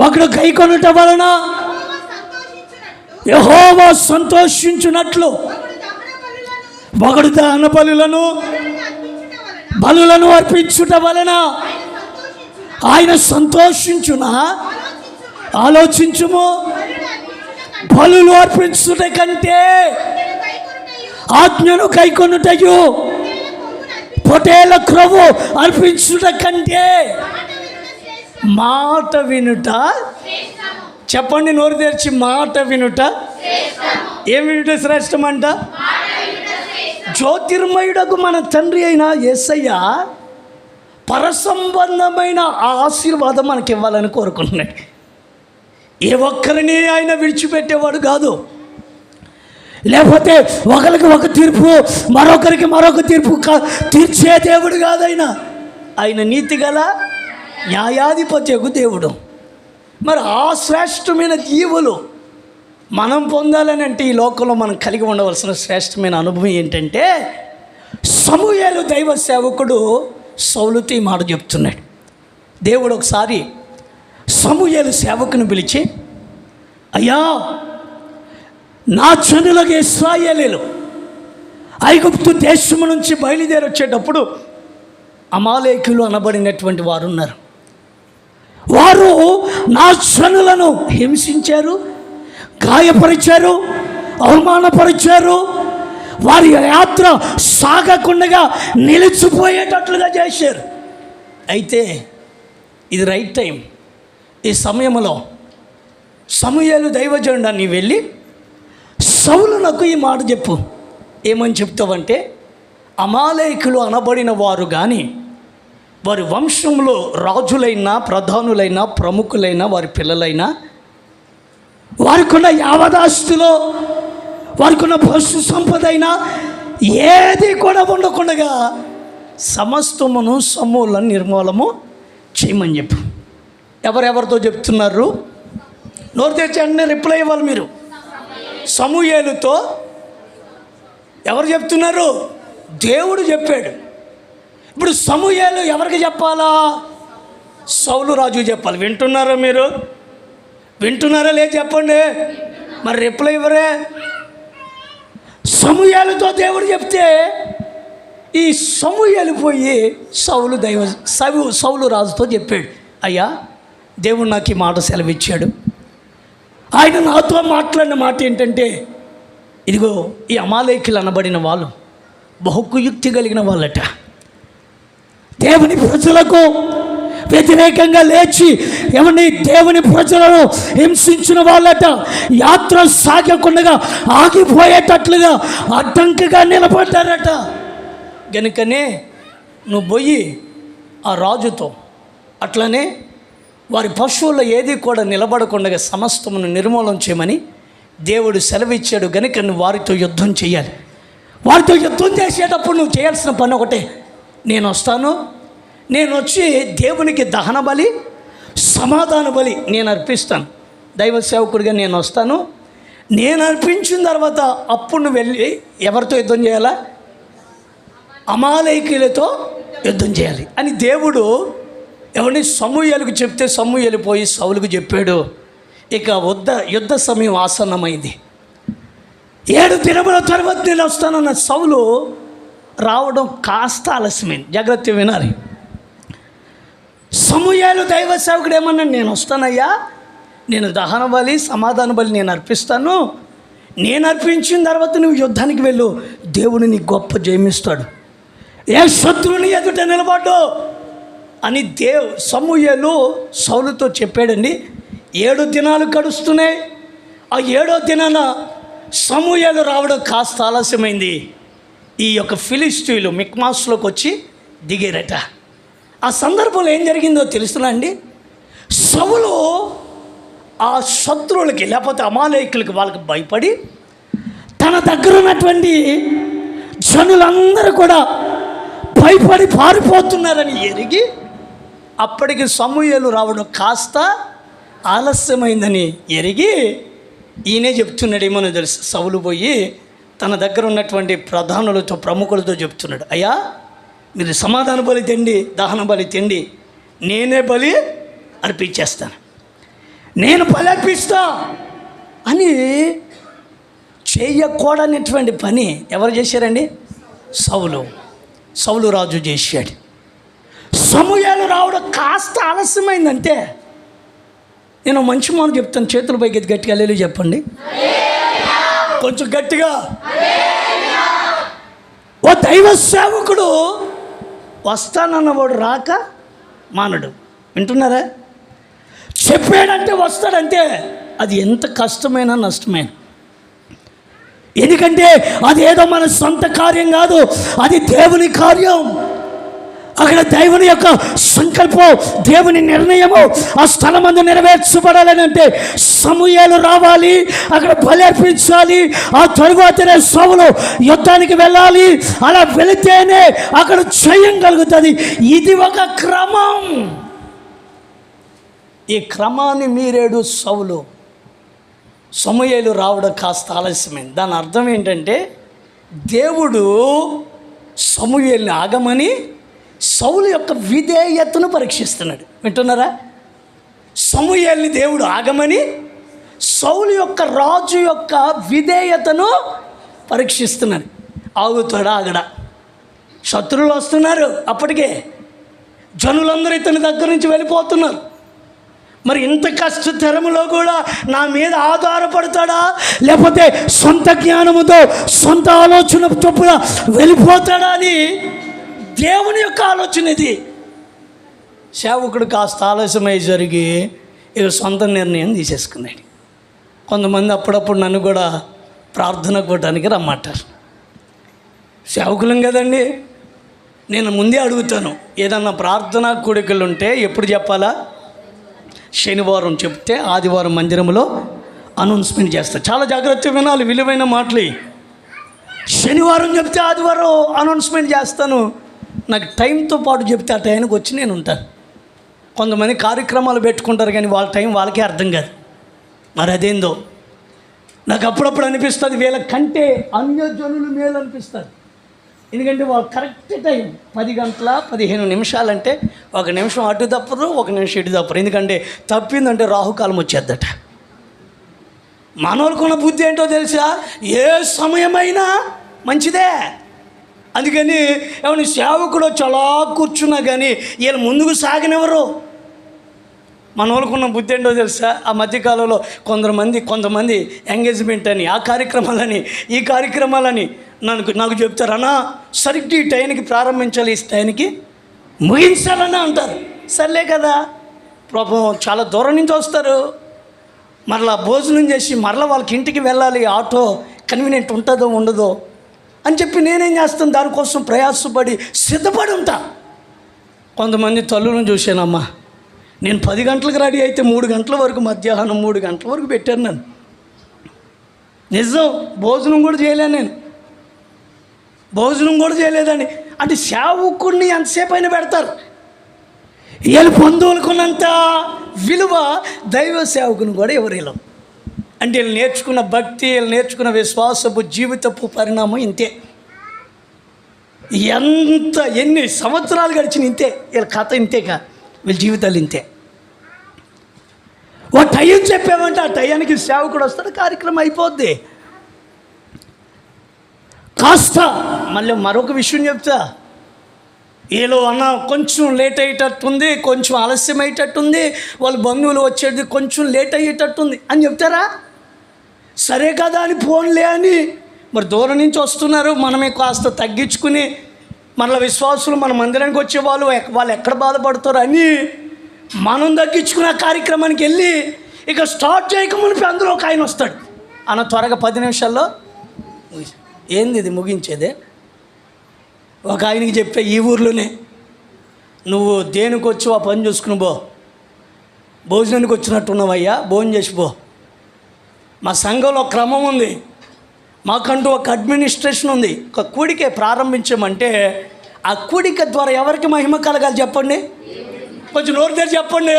[SPEAKER 1] ఒకడు గైకొనుట వలన యెహోవా సంతోషించునట్లు ఒకడు దహన బలులను అర్పించుట వలన ఆయన సంతోషించున. ఆలోచించుము. బలులు అర్పించుట కంటే ఆజ్ఞను కైకొనుటయు పొటేల క్రొవ్వు అర్పించుట కంటే మాట వినుట. చెప్పండి నోరు తెరిచి, మాట వినుట. ఏం వినుట శ్రేష్టం అంట? జ్యోతిర్మయుడకు మన తండ్రి అయిన యేసయ్య పరసంబంధమైన ఆ ఆశీర్వాదం మనకి ఇవ్వాలని కోరుకుంటున్నాడు. ఏ ఒక్కరిని ఆయన విడిచిపెట్టేవాడు కాదు. లేకపోతే ఒకరికి ఒక తీర్పు, మరొకరికి మరొక తీర్పు తీర్చే దేవుడు కాదు ఆయన. ఆయన నీతి గల న్యాయాధిపత్యకు దేవుడు. మరి ఆ శ్రేష్టమైన జీవులు మనం పొందాలని అంటే ఈ లోకంలో మనం కలిగి ఉండవలసిన శ్రేష్టమైన అనుభవం ఏంటంటే, సమూయేలు దైవ సేవకుడు సౌలుతో ఈ మాట చెప్తున్నాడు. దేవుడు ఒకసారి సమూయేలు సేవకుని పిలిచి, అయ్యా, నా జనులకు ఇశ్రాయేలీయులు ఐగుప్తు దేశము నుంచి బయలుదేరి వచ్చేటప్పుడు అమాలేకులు అనబడినటువంటి వారు ఉన్నారు. వారు నా జనులను హింసించారు, గాయపరిచారు, అవమానపరిచారు. వారి యాత్ర సాగకుండా నిలిచిపోయేటట్లుగా చేశారు. అయితే ఇది రైట్ టైం. ఈ సమయంలో సమూయేలు దైవజనుడా, నీ వెళ్ళి సౌలునకు ఈ మాట చెప్పు. ఏమని చెప్తావంటే, అమాలేకులు అనబడిన వారు కానీ వారి వంశంలో రాజులైనా, ప్రధానులైనా, ప్రముఖులైనా, వారి పిల్లలైనా, వారికున్న యావదాస్తులో వారికున్న పశు సంపద అయినా ఏది కూడా ఉండకుండా సమస్తమును సమూలను నిర్మూలము చేయమని చెప్పు. ఎవరెవరితో చెప్తున్నారు? నోరు తెచ్చండి, రిప్లై ఇవ్వాలి మీరు. సమూయేలుతో. ఎవరు చెప్తున్నారు? దేవుడు చెప్పాడు. ఇప్పుడు సమూయేలు ఎవరికి చెప్పాలా? సౌలు రాజు చెప్పాలి. వింటున్నారా మీరు? వింటున్నారా లేదు చెప్పండి. మరి రిప్లై ఇవ్వరే. సమూయేలుతో దేవుడు చెప్తే ఈ సమూయేలు పోయి సౌలు రాజుతో చెప్పాడు, అయ్యా, దేవుడు నాకు ఈ మాట సెలవిచ్చాడు. ఆయన నాతో మాట్లాడిన మాట ఏంటంటే, ఇదిగో ఈ అమాలేకులు అనబడిన వాళ్ళు బహుకుయుక్తి కలిగిన వాళ్ళట. దేవుని ప్రజలకు వ్యతిరేకంగా లేచి ఎవరిని దేవుని ప్రజలను హింసించిన వాళ్ళట. యాత్ర సాగకుండా ఆగిపోయేటట్లుగా అడ్డంకిగా నిలబడ్డారట. గనుకనే నువ్వు పోయి ఆ రాజుతో, అట్లనే వారి పశువుల్లో ఏది కూడా నిలబడకుండా సమస్తమును నిర్మూలన చేయమని దేవుడు సెలవిచ్చాడు. గనుక నువ్వు వారితో యుద్ధం చేయాలి. వారితో యుద్ధం చేసేటప్పుడు నువ్వు చేయాల్సిన పని ఒకటే, నేను వస్తాను, నేను వచ్చి దేవునికి దహన బలి, సమాధాన బలి నేను అర్పిస్తాను. దైవ సేవకుడిగా నేను వస్తాను. నేను అర్పించిన తర్వాత అప్పుడు నువ్వు వెళ్ళి ఎవరితో యుద్ధం చేయాలా? అమాలేకీయులతో యుద్ధం చేయాలి అని దేవుడు ఎవరిని సమూయేలుకు చెప్తే సమూయేలు పోయి సౌలుకు చెప్పాడు. ఇక యుద్ధ సమయం ఆసన్నమైంది. 7 దినముల తర్వాత నేను వస్తానన్న సౌలు రావడం కాస్త ఆలస్యమైంది. జాగ్రత్తగా వినాలి. సమూయేలు దైవ సేవకుడు ఏమన్నాడు, నేను వస్తానయ్యా, నేను దహన బలి, సమాధాన బలి నేను అర్పిస్తాను. నేను అర్పించిన తర్వాత నువ్వు యుద్ధానికి వెళ్ళు, దేవుడు నీ గొప్ప జయమిస్తాడు, ఏ శత్రువుని ఎదుట నిలబడ్డు అని సమూయేలు సౌలుతో చెప్పాడండి. 7 దినాలు గడుస్తున్నాయి. ఆ 7వ దినాన సమూయేలు రావడం కాస్త ఆలస్యమైంది. ఈ యొక్క ఫిలిష్తీయులు మిక్మాస్లోకి వచ్చి దిగారట. ఆ సందర్భంలో ఏం జరిగిందో తెలుసునా అండి? సౌలు ఆ శత్రువులకి, లేకపోతే అమాలేకులకి, వాళ్ళకి భయపడి తన దగ్గర ఉన్నటువంటి జనులందరూ కూడా భయపడి పారిపోతున్నారని ఎరిగి అప్పటికి సమూయేలు రావడం కాస్త ఆలస్యమైందని ఎరిగి ఈయనే చెప్తున్నాడు. ఏమో తెలుసు, సౌలు పోయి తన దగ్గర ఉన్నటువంటి ప్రధానులతో, ప్రముఖులతో చెప్తున్నాడు, అయ్యా, మీరు సమాధాన బలి తిండి, దహన బలి తిండి, నేనే బలి అర్పించేస్తాను, నేను బలి అర్పిస్తా అని చేయకూడనటువంటి పని ఎవరు చేశారండి? సౌలు రాజు చేశాడు. సమూయేలు రావడం కాస్త ఆలస్యమైందంటే, నేను మంచి మాట చెప్తాను, చేతుల పైకి గట్టిగా హల్లెలూయా చెప్పండి, కొంచెం గట్టిగా. ఓ దైవ సేవకుడు వస్తానన్నవాడు రాక మానడు. వింటున్నారా? చెప్పాడంటే వస్తాడంటే అది ఎంత కష్టమైనా నష్టమైన. ఎందుకంటే అది ఏదో మన సొంత కార్యం కాదు, అది దేవుని కార్యం. అక్కడ దేవుని యొక్క సంకల్పం, దేవుని నిర్ణయము ఆ స్థలమందు నెరవేర్చబడాలని అంటే సమూయేలు రావాలి, అక్కడ బలి అర్పించాలి, ఆ తరువాతనే సౌలు యుద్ధానికి వెళ్ళాలి. అలా వెళితేనే అక్కడ జయం కలుగుతుంది. ఇది ఒక క్రమం. ఈ క్రమాన్ని మీరేడు సౌలు సమూయేలు రావడం కాస్త ఆలస్యమైంది. దాని అర్థం ఏంటంటే దేవుడు సమూయేలుని ఆగమని సౌలు యొక్క విధేయతను పరీక్షిస్తున్నాడు. వింటున్నారా? సమూయేలుని దేవుడు ఆగమని సౌలు యొక్క రాజు యొక్క విధేయతను పరీక్షిస్తున్నాడు. ఆగుతాడా? ఆగడా? శత్రువులు వస్తున్నారు, అప్పటికే జనులందరూ ఇతని దగ్గర నుంచి వెళ్ళిపోతున్నారు. మరి ఇంత కష్టతరములో కూడా నా మీద ఆధారపడతాడా, లేకపోతే సొంత జ్ఞానముతో సొంత ఆలోచన చొప్పున వెళ్ళిపోతాడా అని దేవుని యొక్క ఆలోచన ఇది. సేవకుడు కాస్త ఆలస్యమై జరిగి ఇక సొంత నిర్ణయం తీసేసుకున్నాడు. కొంతమంది అప్పుడప్పుడు నన్ను కూడా ప్రార్థన కూడడానికి రమ్మంటారు. సేవకులం కదండి, నేను ముందే అడుగుతాను, ఏదన్నా ప్రార్థనా కూడికలు ఉంటే ఎప్పుడు చెప్పాలా? శనివారం చెప్తే ఆదివారం మందిరంలో అనౌన్స్మెంట్ చేస్తారు. చాలా జాగ్రత్తగా వినాలి, విలువైన మాటలు. శనివారం చెప్తే ఆదివారం అనౌన్స్మెంట్ చేస్తాను. నాకు టైంతో పాటు చెప్తే ఆ టైంకి వచ్చి నేను ఉంటాను. కొంతమంది కార్యక్రమాలు పెట్టుకుంటారు కానీ వాళ్ళ టైం వాళ్ళకే అర్థం కాదు. మరి అదేందో నాకు అప్పుడప్పుడు అనిపిస్తుంది, వీళ్ళ కంటే అన్యజనులు మేలు అనిపిస్తుంది. ఎందుకంటే వాళ్ళు కరెక్ట్ టైం 10 గంటల 15 నిమిషాలంటే 1 నిమిషం అటు తప్పరు, 1 నిమిషం ఇటు తప్పరు. ఎందుకంటే తప్పిందంటే రాహుకాలం వచ్చేద్దట. మనోళ్ళకున్న బుద్ధి ఏంటో తెలుసా? ఏ సమయమైనా మంచిదే. అందుకని ఏమన్నా సేవకుడు చాలా కూర్చున్నా కానీ వీళ్ళు ముందుకు సాగనివ్వరు. మనోళ్ళకున్న బుద్ధి ఏంటో తెలుసా? ఆ మధ్యకాలంలో కొంతమంది ఎంగేజ్మెంట్ అని, ఆ కార్యక్రమాలని, ఈ కార్యక్రమాలని నాకు చెప్తారన్నా, సరిగ్గా ఈ టైంకి ప్రారంభించాలి, ఈ టైంకి ముగించాలన్నా అంటారు. సర్లే కదా, పాపం చాలా దూరం నుంచి వస్తారు, మరలా భోజనం చేసి మరలా వాళ్ళకి ఇంటికి వెళ్ళాలి, ఆటో కన్వీనియంట్ ఉంటుందో ఉండదో అని చెప్పి నేనేం చేస్తాను, దానికోసం ప్రయాసపడి సిద్ధపడి ఉంటా. కొంతమంది తల్లులను చూశానమ్మా, నేను 10 గంటలకు రెడీ అయితే 3 గంటల వరకు, మధ్యాహ్నం 3 గంటల వరకు పెట్టాను నన్ను. నిజం, భోజనం కూడా చేయలేను నేను, భోజనం కూడా చేయలేదని. అంటే సేవకుడిని ఎంతసేపు అయినా పెడతారు. వీళ్ళు బంధువులకున్నంత విలువ దైవ సేవకుని కూడా ఎవరిలో. అంటే వీళ్ళు నేర్చుకున్న భక్తి, వీళ్ళు నేర్చుకున్న విశ్వాసపు జీవితపు పరిణామం ఇంతే. ఎన్ని సంవత్సరాలు గడిచిన ఇంతే, వీళ్ళ కథ ఇంతేకా, వీళ్ళ జీవితాలు ఇంతే. ఓ టైం చెప్పామంటే ఆ టయానికి సేవకుడు వస్తాడు, కార్యక్రమం అయిపోద్ది. కాస్త మళ్ళీ మరొక విషయం చెప్తా, ఏలో అన్న కొంచెం లేట్ అయ్యేటట్టుంది, కొంచెం ఆలస్యం అయ్యేటట్టుంది, వాళ్ళ బంధువులు వచ్చేది కొంచెం లేట్ అయ్యేటట్టుంది అని చెప్తారా? సరే కదా అని ఫోన్లే అని, మరి దూరం నుంచి వస్తున్నారు, మనమే కాస్త తగ్గించుకుని మళ్ళీ విశ్వాసులు మన మందిరానికి వచ్చే వాళ్ళు ఎక్కడ బాధపడతారు అని మనం తగ్గించుకున్న కార్యక్రమానికి వెళ్ళి ఇక స్టార్ట్ చేయకమునిపి అందులో ఒక ఆయన వస్తాడు. అన్న త్వరగా 10 నిమిషాల్లో ఏంది ఇది ముగించేదే? ఒక ఆయనకి చెప్పే, ఈ ఊర్లోనే నువ్వు దేనికి వచ్చి ఆ పని చూసుకుని భోజనానికి వచ్చినట్టున్నావయ్యా, భోజనం చేసిపో. మా సంఘంలో క్రమం ఉంది, మాకంటూ ఒక అడ్మినిస్ట్రేషన్ ఉంది. ఒక కూడిక ప్రారంభించామంటే ఆ కూడిక ద్వారా ఎవరికి మహిమ కలగాలి చెప్పండి? కొంచెం నోరు తెరిచి చెప్పండి.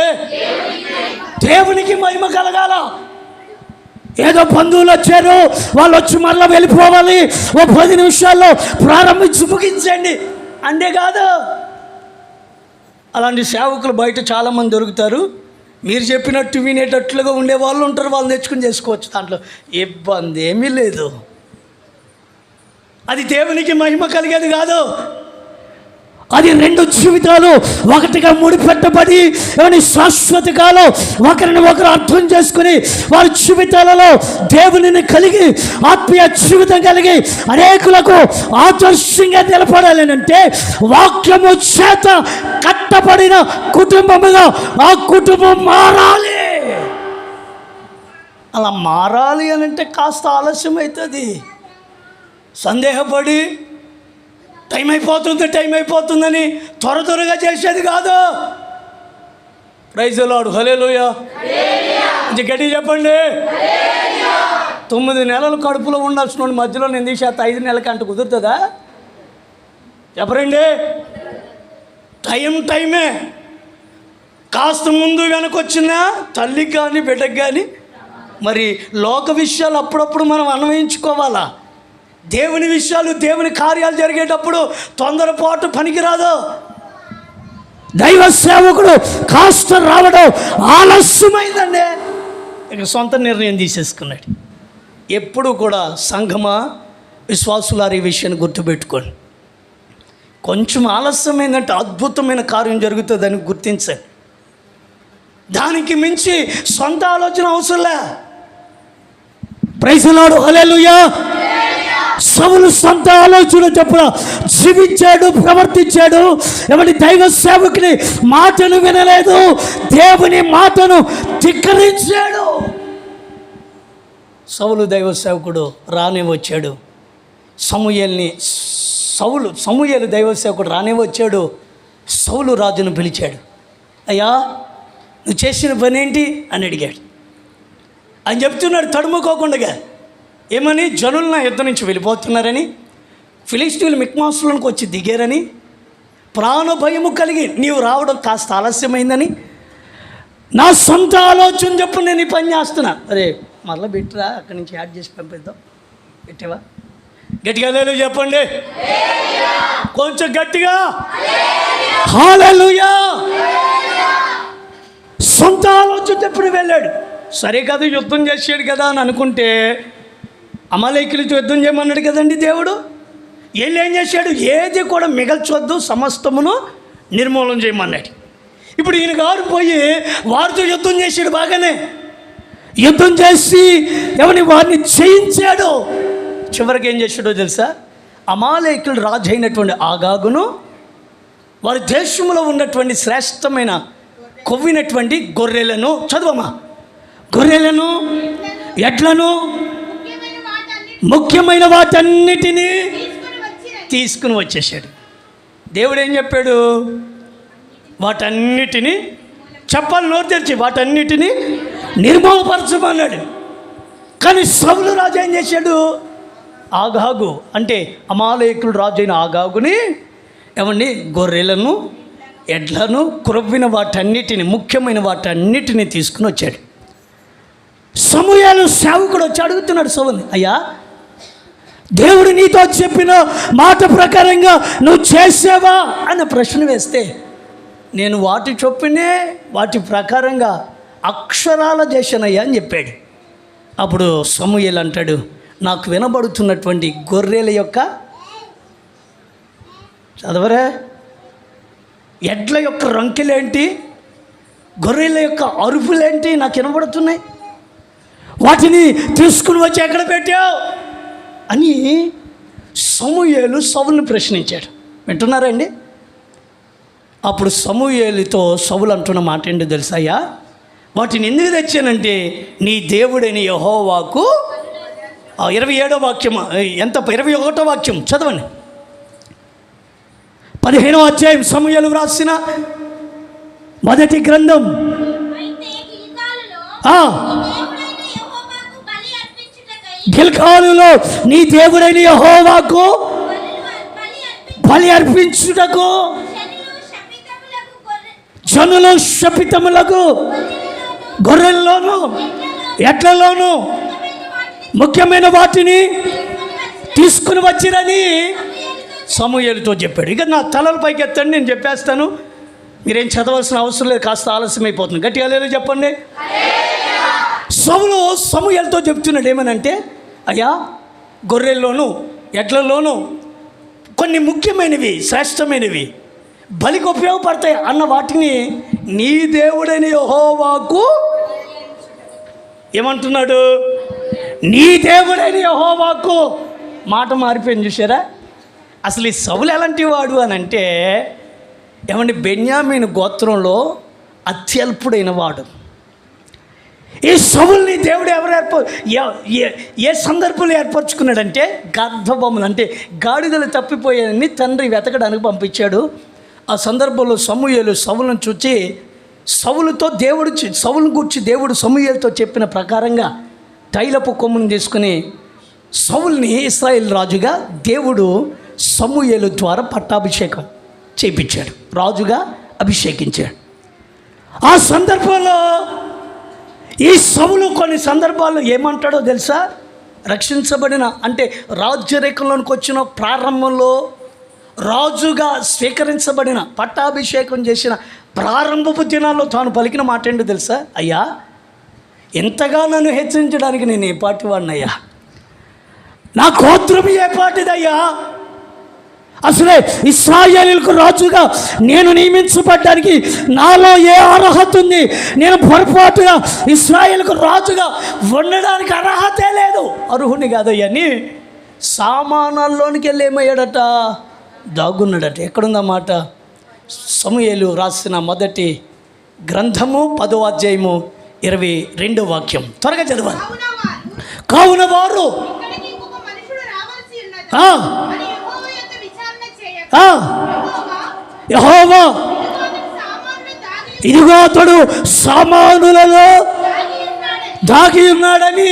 [SPEAKER 1] దేవునికి మహిమ కలగాల. ఏదో బంధువులు వచ్చారు, వాళ్ళు వచ్చి మరలా వెళ్ళిపోవాలి, ఓ 10 నిమిషాల్లో ప్రారంభించి ముగించండి అంటే కాదు. అలాంటి సేవకులు బయట చాలామంది దొరుకుతారు. మీరు చెప్పినట్టు వినేటట్లుగా ఉండే వాళ్ళు ఉంటారు, వాళ్ళు తెచ్చుకుని చేసుకోవచ్చు, దాంట్లో ఇబ్బంది ఏమీ లేదు. అది దేవునికి మహిమ కలిగేది కాదు. అది రెండు జీవితాలు ఒకటిగా ముడిపెట్టబడి శాశ్వత కాలం ఒకరిని ఒకరు అర్థం చేసుకుని వారి జీవితాలలో దేవునిని కలిగి ఆత్మీయ జీవితం కలిగి అనేకులకు ఆదర్శంగా నిలబడాలి అంటే వాక్యము చేత కట్టబడిన కుటుంబముగా ఆ కుటుంబం మారాలి. అలా మారాలి అని అంటే కాస్త ఆలస్యం అవుతుంది. సందేహపడి టైం అయిపోతుందని త్వరగా చేసేది కాదు. ప్రైజ్ ది లార్డ్, హల్లెలూయా. ఇది గట్టి చెప్పండి. 9 నెలలు కడుపులో ఉండాల్సిన మధ్యలో నేను తీసేత 5 నెలలకి అంటే కుదురుతుందా? చెప్పరండి. టైమే. కాస్త ముందు వెనకొచ్చినా తల్లికి కానీ బిడ్డకి కానీ మరి లోక విషయాలు అప్పుడప్పుడు మనం అన్వయించుకోవాలా. దేవుని విషయాలు, దేవుని కార్యాలు జరిగేటప్పుడు తొందరపాటు పనికిరాదు. దైవ సేవకుడు కాస్త రావడం ఆలస్యమైందండి. ఇక సొంత నిర్ణయం తీసేసుకున్నాడు. ఎప్పుడు కూడా సంఘమా, విశ్వాసులారు ఈ విషయాన్ని గుర్తుపెట్టుకోండి. కొంచెం ఆలస్యమైందంటే అద్భుతమైన కార్యం జరుగుతుందని గుర్తించండి. దానికి మించి సొంత ఆలోచన అవసరంలే. ప్రైజ్ ది లార్డ్, హల్లెలూయా. సౌలు సొంత ఆలోచన చొప్పున జీవించాడు, ప్రవర్తించాడు. ఎవరి దైవ సేవకుని మాటను వినలేదు, దేవుని మాటను ధిక్కరించాడు. సౌలు దైవ సేవకుడు రానే వచ్చాడు. సమూయేలు దైవ సేవకుడు రానే వచ్చాడు. సౌలు రాజును పిలిచాడు. అయ్యా, నువ్వు చేసిన పని ఏంటి అని అడిగాడు. అని చెప్తున్నాడు తడుముకోకుండా. ఏమని? జనులు నా యుద్ధం నుంచి వెళ్ళిపోతున్నారని, ఫిలిష్తీయులు మిక్మాసులకు వచ్చి దిగారని, ప్రాణ భయము కలిగి నీవు రావడం కాస్త ఆలస్యమైందని, నా సొంత ఆలోచన చెప్పు నేను ఈ పని చేస్తున్నా. అరే మరలా పెట్టిరా, అక్కడి నుంచి యాడ్ చేసి పంపిద్దాం. పెట్టేవా? గట్టిగా లేదు చెప్పండి, కొంచెం గట్టిగా. హల్లెలూయా. సొంత ఆలోచన చెప్పిన వెళ్ళాడు. సరే కదా, యుద్ధం చేసాడు కదా అని అనుకుంటే, అమాలేకీయులతో యుద్ధం చేయమన్నాడు కదండి దేవుడు. వీళ్ళు ఏం చేశాడు? ఏది కూడా మిగల్చొద్దు, సమస్తమును నిర్మూలన చేయమన్నాడు. ఇప్పుడు ఈయన గారు పోయి వారితో యుద్ధం చేశాడు. బాగానే యుద్ధం చేసి వారిని జయించాడు. చివరికి ఏం చేశాడో తెలుసా? అమాలేకీయులు రాజు అయినటువంటి ఆగాగును, వారి దేశంలో ఉన్నటువంటి శ్రేష్టమైన కొవ్వినటువంటి గొర్రెలను, చదవమా, గొర్రెలను, ఎడ్లను, ముఖ్యమైన వాటన్నిటినీ తీసుకుని వచ్చేసాడు. దేవుడు ఏం చెప్పాడు? వాటన్నిటినీ చెప్పాలి, నోరు తెరిచి, వాటన్నిటినీ నిర్మూలపరచమన్నాడు. కానీ సౌలు రాజు ఏం చేశాడు? ఆగాగు అంటే అమాలేకులు రాజు అయిన ఆగాగుని గొర్రెలను, ఎడ్లను, క్రొవ్విన వాటన్నిటిని, ముఖ్యమైన వాటన్నిటిని తీసుకుని వచ్చాడు. సమూయేలు సేవకుడు వచ్చి అడుగుతున్నాడు సౌలుని, అయ్యా, దేవుడు నీతో చెప్పిన మాట ప్రకారంగా నువ్వు చేసావా అన్న ప్రశ్న వేస్తే, నేను వాటి చొప్పునే వాటి ప్రకారంగా అక్షరాల చేశానయ్యా అని చెప్పాడు. అప్పుడు సమూయేలు అంటాడు, నాకు వినబడుతున్నటువంటి గొర్రెల యొక్క, చదవరే, ఎడ్ల యొక్క రంకెలేంటి, గొర్రెల యొక్క అరుపులేంటి నాకు వినబడుతున్నాయి, వాటిని తీసుకుని వచ్చి ఎక్కడ పెట్టావు అని సమూయేలు సౌలుని ప్రశ్నించాడు. వింటున్నారండి? అప్పుడు సమూయేలుతో సౌలు అంటున్న మాట ఏంటో తెలుసాయా? వాటిని ఎందుకు తెచ్చానంటే నీ దేవుడైన యెహోవాకు. 27వ వాక్యం, 21వ వాక్యం చదవండి. 15వ అధ్యాయం సమూయేలు వ్రాసిన మొదటి గ్రంథం. గిల్గాలులో నీ దేవుడైన యెహోవాకు బలి అర్పించుటకు జనులు శపితములకు గొర్రెల్లోను ఎడ్లలోను ముఖ్యమైన వాటిని తీసుకుని వచ్చిరని సమూయేలుతో చెప్పాడు. ఇక నా తలల పైకి ఎత్తండి, నేను చెప్పేస్తాను, మీరేం చదవాల్సిన అవసరం లేదు, కాస్త ఆలస్యం అయిపోతుంది. గట్టిగా లేదు చెప్పండి. సౌలు సమూయేలుతో చెప్తున్నాడు ఏమనంటే, అయ్యా, గొర్రెల్లోను ఎడ్లలోను కొన్ని ముఖ్యమైనవి, శ్రేష్టమైనవి బలికి ఉపయోగపడతాయి అన్న వాటిని నీ దేవుడని యెహోవాకు ఏమంటున్నాడు? నీ దేవుడని యెహోవాకు. మాట మారిపోయింది చూసారా? అసలు ఈ సౌలు ఎలాంటి వాడు అని అంటే ఏమండి, బెన్యామీను గోత్రంలో అత్యల్పుడైన వాడు. ఈ సౌలుని దేవుడు ఎవరు ఏ సందర్భంలో ఏర్పరచుకున్నాడంటే గర్భబొమ్మలు అంటే గాడిదలు తప్పిపోయాయని తండ్రి వెతకడానికి పంపించాడు. ఆ సందర్భంలో సమూయేలు సౌలును చూచి సౌలుతో సౌలును గూర్చి దేవుడు సమూయేలుతో చెప్పిన ప్రకారంగా తైలపు కొమ్మును తీసుకుని సౌలుని ఇశ్రాయేలు రాజుగా దేవుడు సమూయేలు ద్వారా పట్టాభిషేకం చేయించాడు, రాజుగా అభిషేకించాడు. ఆ సందర్భంలో ఈ సౌలు కొన్ని సందర్భాల్లో ఏమంటాడో తెలుసా? రక్షించబడిన అంటే రాజ్యరేఖంలోనికి వచ్చిన ప్రారంభంలో రాజుగా స్వీకరించబడిన పట్టాభిషేకం చేసిన ప్రారంభపు దినాల్లో తాను పలికిన మాట ఏంటో తెలుసా? అయ్యా, ఎంతగా నన్ను హెచ్చరించడానికి నేను ఏ పాటి వాడినయ్యా, నా గోత్రం ఏ పాటిదయ్యా, అసలే ఇశ్రాయేలుకు రాజుగా నేను నియమించబడ్డానికి నాలో ఏ అర్హత ఉంది? నేను పొరపాటుగా ఇశ్రాయేలుకు రాజుగా ఉండడానికి అర్హతే లేదు, అర్హుని కాదయ్యా అని సామానాల్లోనికి వెళ్ళి ఏమయ్యాడట? దాగున్నాడట. ఎక్కడుందన్నమాట? సమూయేలు రాసిన మొదటి గ్రంథము 10వ అధ్యాయము 22వ వాక్యం. త్వరగా చదవాలి. కావున వారు యెహోవా ఇదిగో అతడు సామానులలో దాగి ఉన్నాడని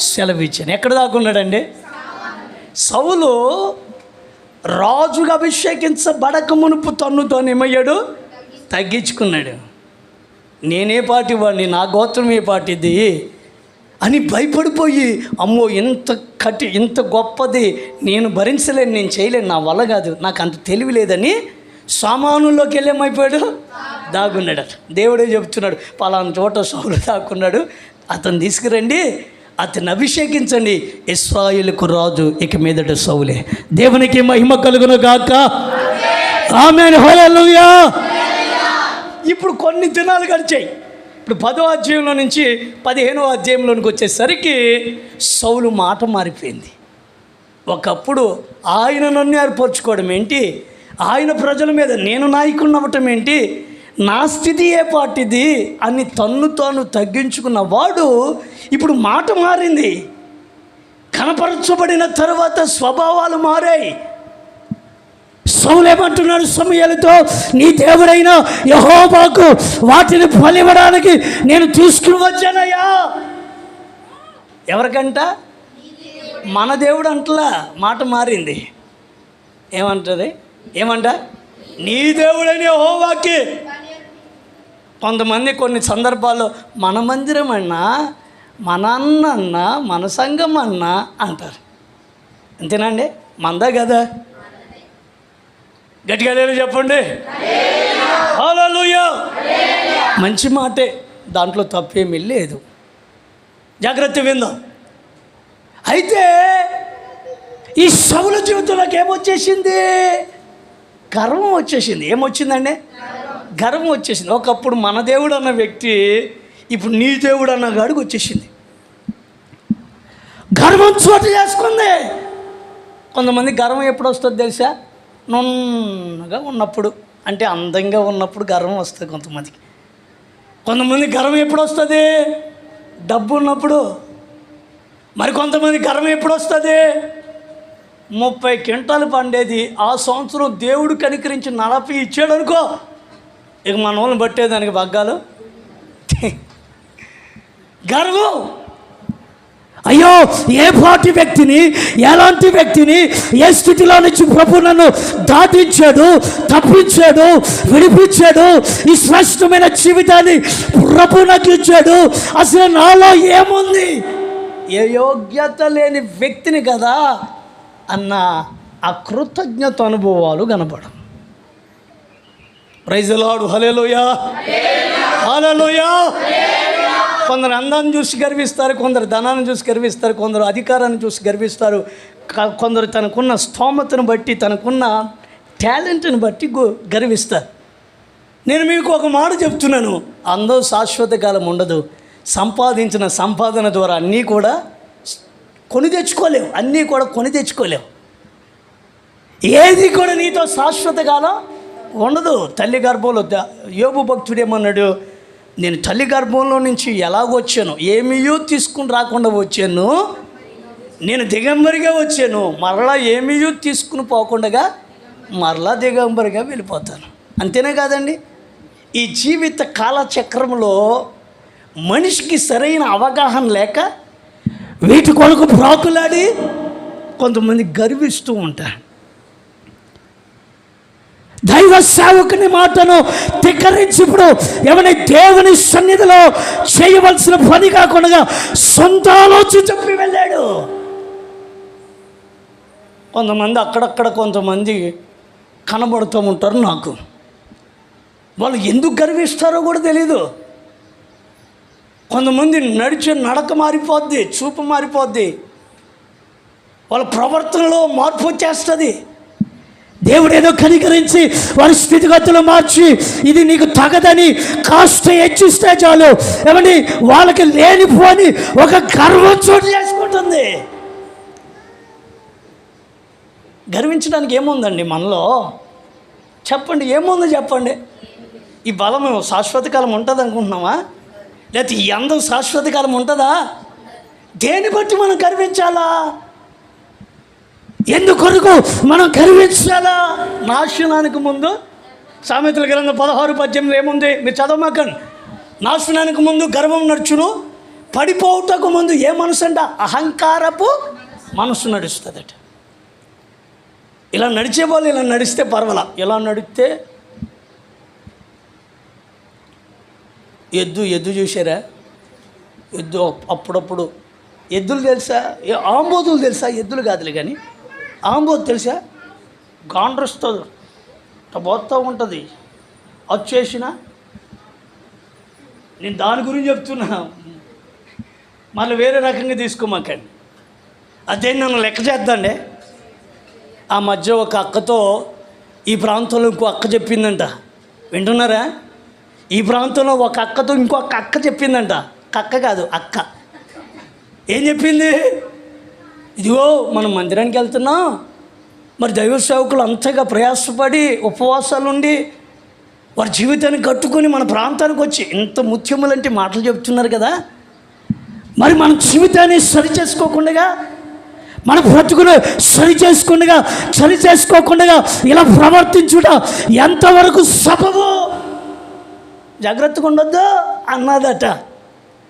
[SPEAKER 1] సెలవిచ్చాను. ఎక్కడ దాక్కున్నాడండి? సౌలు రాజుగా అభిషేకించబడక మునుపు తన్నుతో ఏమయ్యాడు? తగ్గించుకున్నాడు. నేనే పాటి వాడిని, నా గోత్రం ఏ పాటిది అని భయపడిపోయి, అమ్మో ఇంత గొప్పది నేను భరించలేను, నేను చేయలేను, నా వల్ల కాదు, నాకు అంత తెలివి లేదని సామానుల్లోకి వెళ్ళేమైపోయాడు? దాగున్నాడట. దేవుడే చెప్తున్నాడు, పలానా చోట సౌలు దాక్కున్నాడు, అతను తీసుకురండి, అతన్ని అభిషేకించండి, ఇశ్రాయేలుకు రాజు ఇక మీదట సౌలే. దేవునికి మహిమ కలుగును గాక. ఆమేన్, హల్లెలూయా. ఇప్పుడు కొన్ని దినాలు గడిచాయి. ఇప్పుడు 10వ అధ్యాయంలో నుంచి 15వ అధ్యాయంలోనికి వచ్చేసరికి సౌలు మాట మారిపోయింది. ఒకప్పుడు ఆయన నన్ను ఏర్పరచుకోవడం ఏంటి, ఆయన ప్రజల మీద నేను నాయకుడిని అవ్వటం ఏంటి, నా స్థితి ఏ పాటిది అని తాను తగ్గించుకున్న వాడు ఇప్పుడు మాట మారింది. కనపరచబడిన తర్వాత స్వభావాలు మారాయి. సౌలు ఏమంటున్నాడు సమూయేలుతో? నీ దేవుడైన యెహోవాకు వాటిని బలివ్వడానికి నేను తీసుకుని వచ్చానయ్యా. ఎవరికంట? మన దేవుడు అంటలా, మాట మారింది. ఏమంట? నీ దేవుడైన యెహోవాకి. కొంతమంది కొన్ని సందర్భాల్లో మన మందిరం అన్నా, మన అన్న అన్నా, మన సంఘం అన్నా అంటారు. అంతేనండి? మందా కదా? గట్టిగా లేదు చెప్పండి. హల్లెలూయా. మంచి మాటే, దాంట్లో తప్పేమీ లేదు. జాగ్రత్త విందాం. అయితే ఈ సౌలు జీవితంలోకి ఏమొచ్చేసింది? గర్వం వచ్చేసింది. ఏమొచ్చిందండి? గర్వం వచ్చేసింది. ఒకప్పుడు మన దేవుడు అన్న వ్యక్తి ఇప్పుడు నీ దేవుడు అన్న గాడికి వచ్చేసింది. గర్వం చోటు చేసుకుంది. కొంతమంది గర్వం ఎప్పుడు వస్తుందో తెలుసా? నున్నగా ఉన్నప్పుడు, అంటే అందంగా ఉన్నప్పుడు గర్వం వస్తుంది కొంతమందికి. కొంతమంది గర్వం ఎప్పుడు వస్తుంది? డబ్బు ఉన్నప్పుడు. మరి కొంతమంది గర్వం ఎప్పుడు వస్తుంది? 30 క్వింటాలు పండేది ఆ సంవత్సరం దేవుడు కనికరించి 40 ఇచ్చాడు అనుకో, ఇక మన వాళ్ళని పట్టేదానికి బగ్గాలు. గర్వం. అయ్యో, ఏ పాటి వ్యక్తిని, ఎలాంటి వ్యక్తిని, ఏ స్థితిలో నుంచి ప్రభు నన్ను దాటించాడు, తప్పించాడు, విడిపించాడు, ఈ శ్రేష్టమైన జీవితాన్ని ప్రభు నాకు ఇచ్చాడు, అసలు నాలో ఏముంది, ఏ యోగ్యత లేని వ్యక్తిని కదా అన్న ఆ కృతజ్ఞత అనుభవాలు కనపడం. Praise the Lord. Hallelujah, hallelujah. కొందరు అందాన్ని చూసి గర్విస్తారు, కొందరు ధనాన్ని చూసి గర్విస్తారు, కొందరు అధికారాన్ని చూసి గర్విస్తారు, కొందరు తనకున్న స్తోమతను బట్టి, తనకున్న టాలెంట్ని బట్టి గర్విస్తారు. నేను మీకు ఒక మాట చెప్తున్నాను, అందరూ శాశ్వత కాలం ఉండదు. సంపాదించిన సంపాదన ద్వారా అన్నీ కూడా కొని తెచ్చుకోలేవు, అన్నీ కూడా కొని తెచ్చుకోలేవు. ఏది కూడా నీతో శాశ్వత కాలం ఉండదు. తల్లి గర్భంలో యోబు భక్తుడు ఏమన్నాడు, నేను తల్లి గర్భంలో నుంచి ఎలాగొచ్చాను, ఏమీయూ తీసుకుని రాకుండా వచ్చాను, నేను దిగంబరిగా వచ్చాను, మరలా ఏమీయూ తీసుకుని పోకుండా మరలా దిగంబరిగా వెళ్ళిపోతాను. అంతేనే కాదండి, ఈ జీవిత కాలచక్రంలో మనిషికి సరైన అవగాహన లేక వీటి కొరకు ప్రాకులాడి కొంతమంది గర్విస్తూ ఉంటారు. దైవ సేవకుని మాటను ధిక్కరించి ఇప్పుడు ఎవరి దేవుని సన్నిధిలో చేయవలసిన పని కాకుండా సొంత ఆలోచన చెప్పి వెళ్ళాడు. కొంతమంది అక్కడక్కడ కొంతమంది కనబడుతూ ఉంటారు. నాకు వాళ్ళు ఎందుకు గర్విస్తారో కూడా తెలీదు. కొంతమంది నడిచే నడక మారిపోద్ది, చూపు మారిపోద్ది, వాళ్ళ ప్రవర్తనలో మార్పు వచ్చేస్తుంది. దేవుడు ఏదో కనికరించి వారి స్థితిగతులు మార్చి ఇది నీకు తగదని కాస్త హెచ్చిస్తే చాలు ఏమండి వాళ్ళకి లేనిపోని ఒక గర్వం చోటు చేసుకుంటుంది. గర్వించడానికి ఏముందండి మనలో? చెప్పండి, ఏముందో చెప్పండి. ఈ బలం శాశ్వత కాలం ఉంటుంది అనుకుంటున్నామా? లేకపోతే ఈ అందం శాశ్వత కాలం ఉంటుందా? దేని బట్టి మనం గర్వించాలా? ఎందుకొరకు మనం గర్వించాలా? నాశనానికి ముందు సామెతల గ్రంథం 16:18 ఏముంది? మీరు చదవమాకండి. నాశనానికి ముందు గర్వం నడుచును, పడిపోవుటకు ముందు ఏ మనసు అంట? అహంకారపు మనసు నడుస్తుందట. ఇలా నడిచే వాళ్ళు ఇలా నడిస్తే పర్వాలా, ఇలా నడిస్తే ఎద్దు చూసారా? ఎద్దు అప్పుడప్పుడు ఎద్దులు తెలుసా? ఆంబోతులు తెలుసా? ఎద్దులు కాదులే కానీ ఆంబోతు తెలుసా? గాండ్రస్తుంది, పోతూ ఉంటుంది. వచ్చేసిన నేను దాని గురించి చెప్తున్నా, మళ్ళీ వేరే రకంగా తీసుకోమాకండి. అదే నన్ను లెక్క చేద్దండి. ఆ మధ్య ఒక అక్కతో ఈ ప్రాంతంలో ఇంకో అక్క చెప్పిందంట, వింటున్నారా? ఈ ప్రాంతంలో ఒక అక్కతో ఇంకొక అక్క చెప్పిందంట, కక్క కాదు అక్క. ఏం చెప్పింది? ఇదిగో మనం మందిరానికి వెళ్తున్నాం, మరి దైవ సేవకులు అంతగా ప్రయాసపడి ఉపవాసాలు ఉండి వారి జీవితాన్ని కట్టుకొని మన ప్రాంతానికి వచ్చి ఇంత ముత్యములంటే మాటలు చెప్తున్నారు కదా, మరి మన జీవితాన్ని సరి చేసుకోకుండా, మన బ్రతుకును సరి చేసుకోకుండా ఇలా ప్రవర్తించుట ఎంతవరకు సబబు? జాగ్రత్తగా ఉండొద్దు అన్నదట.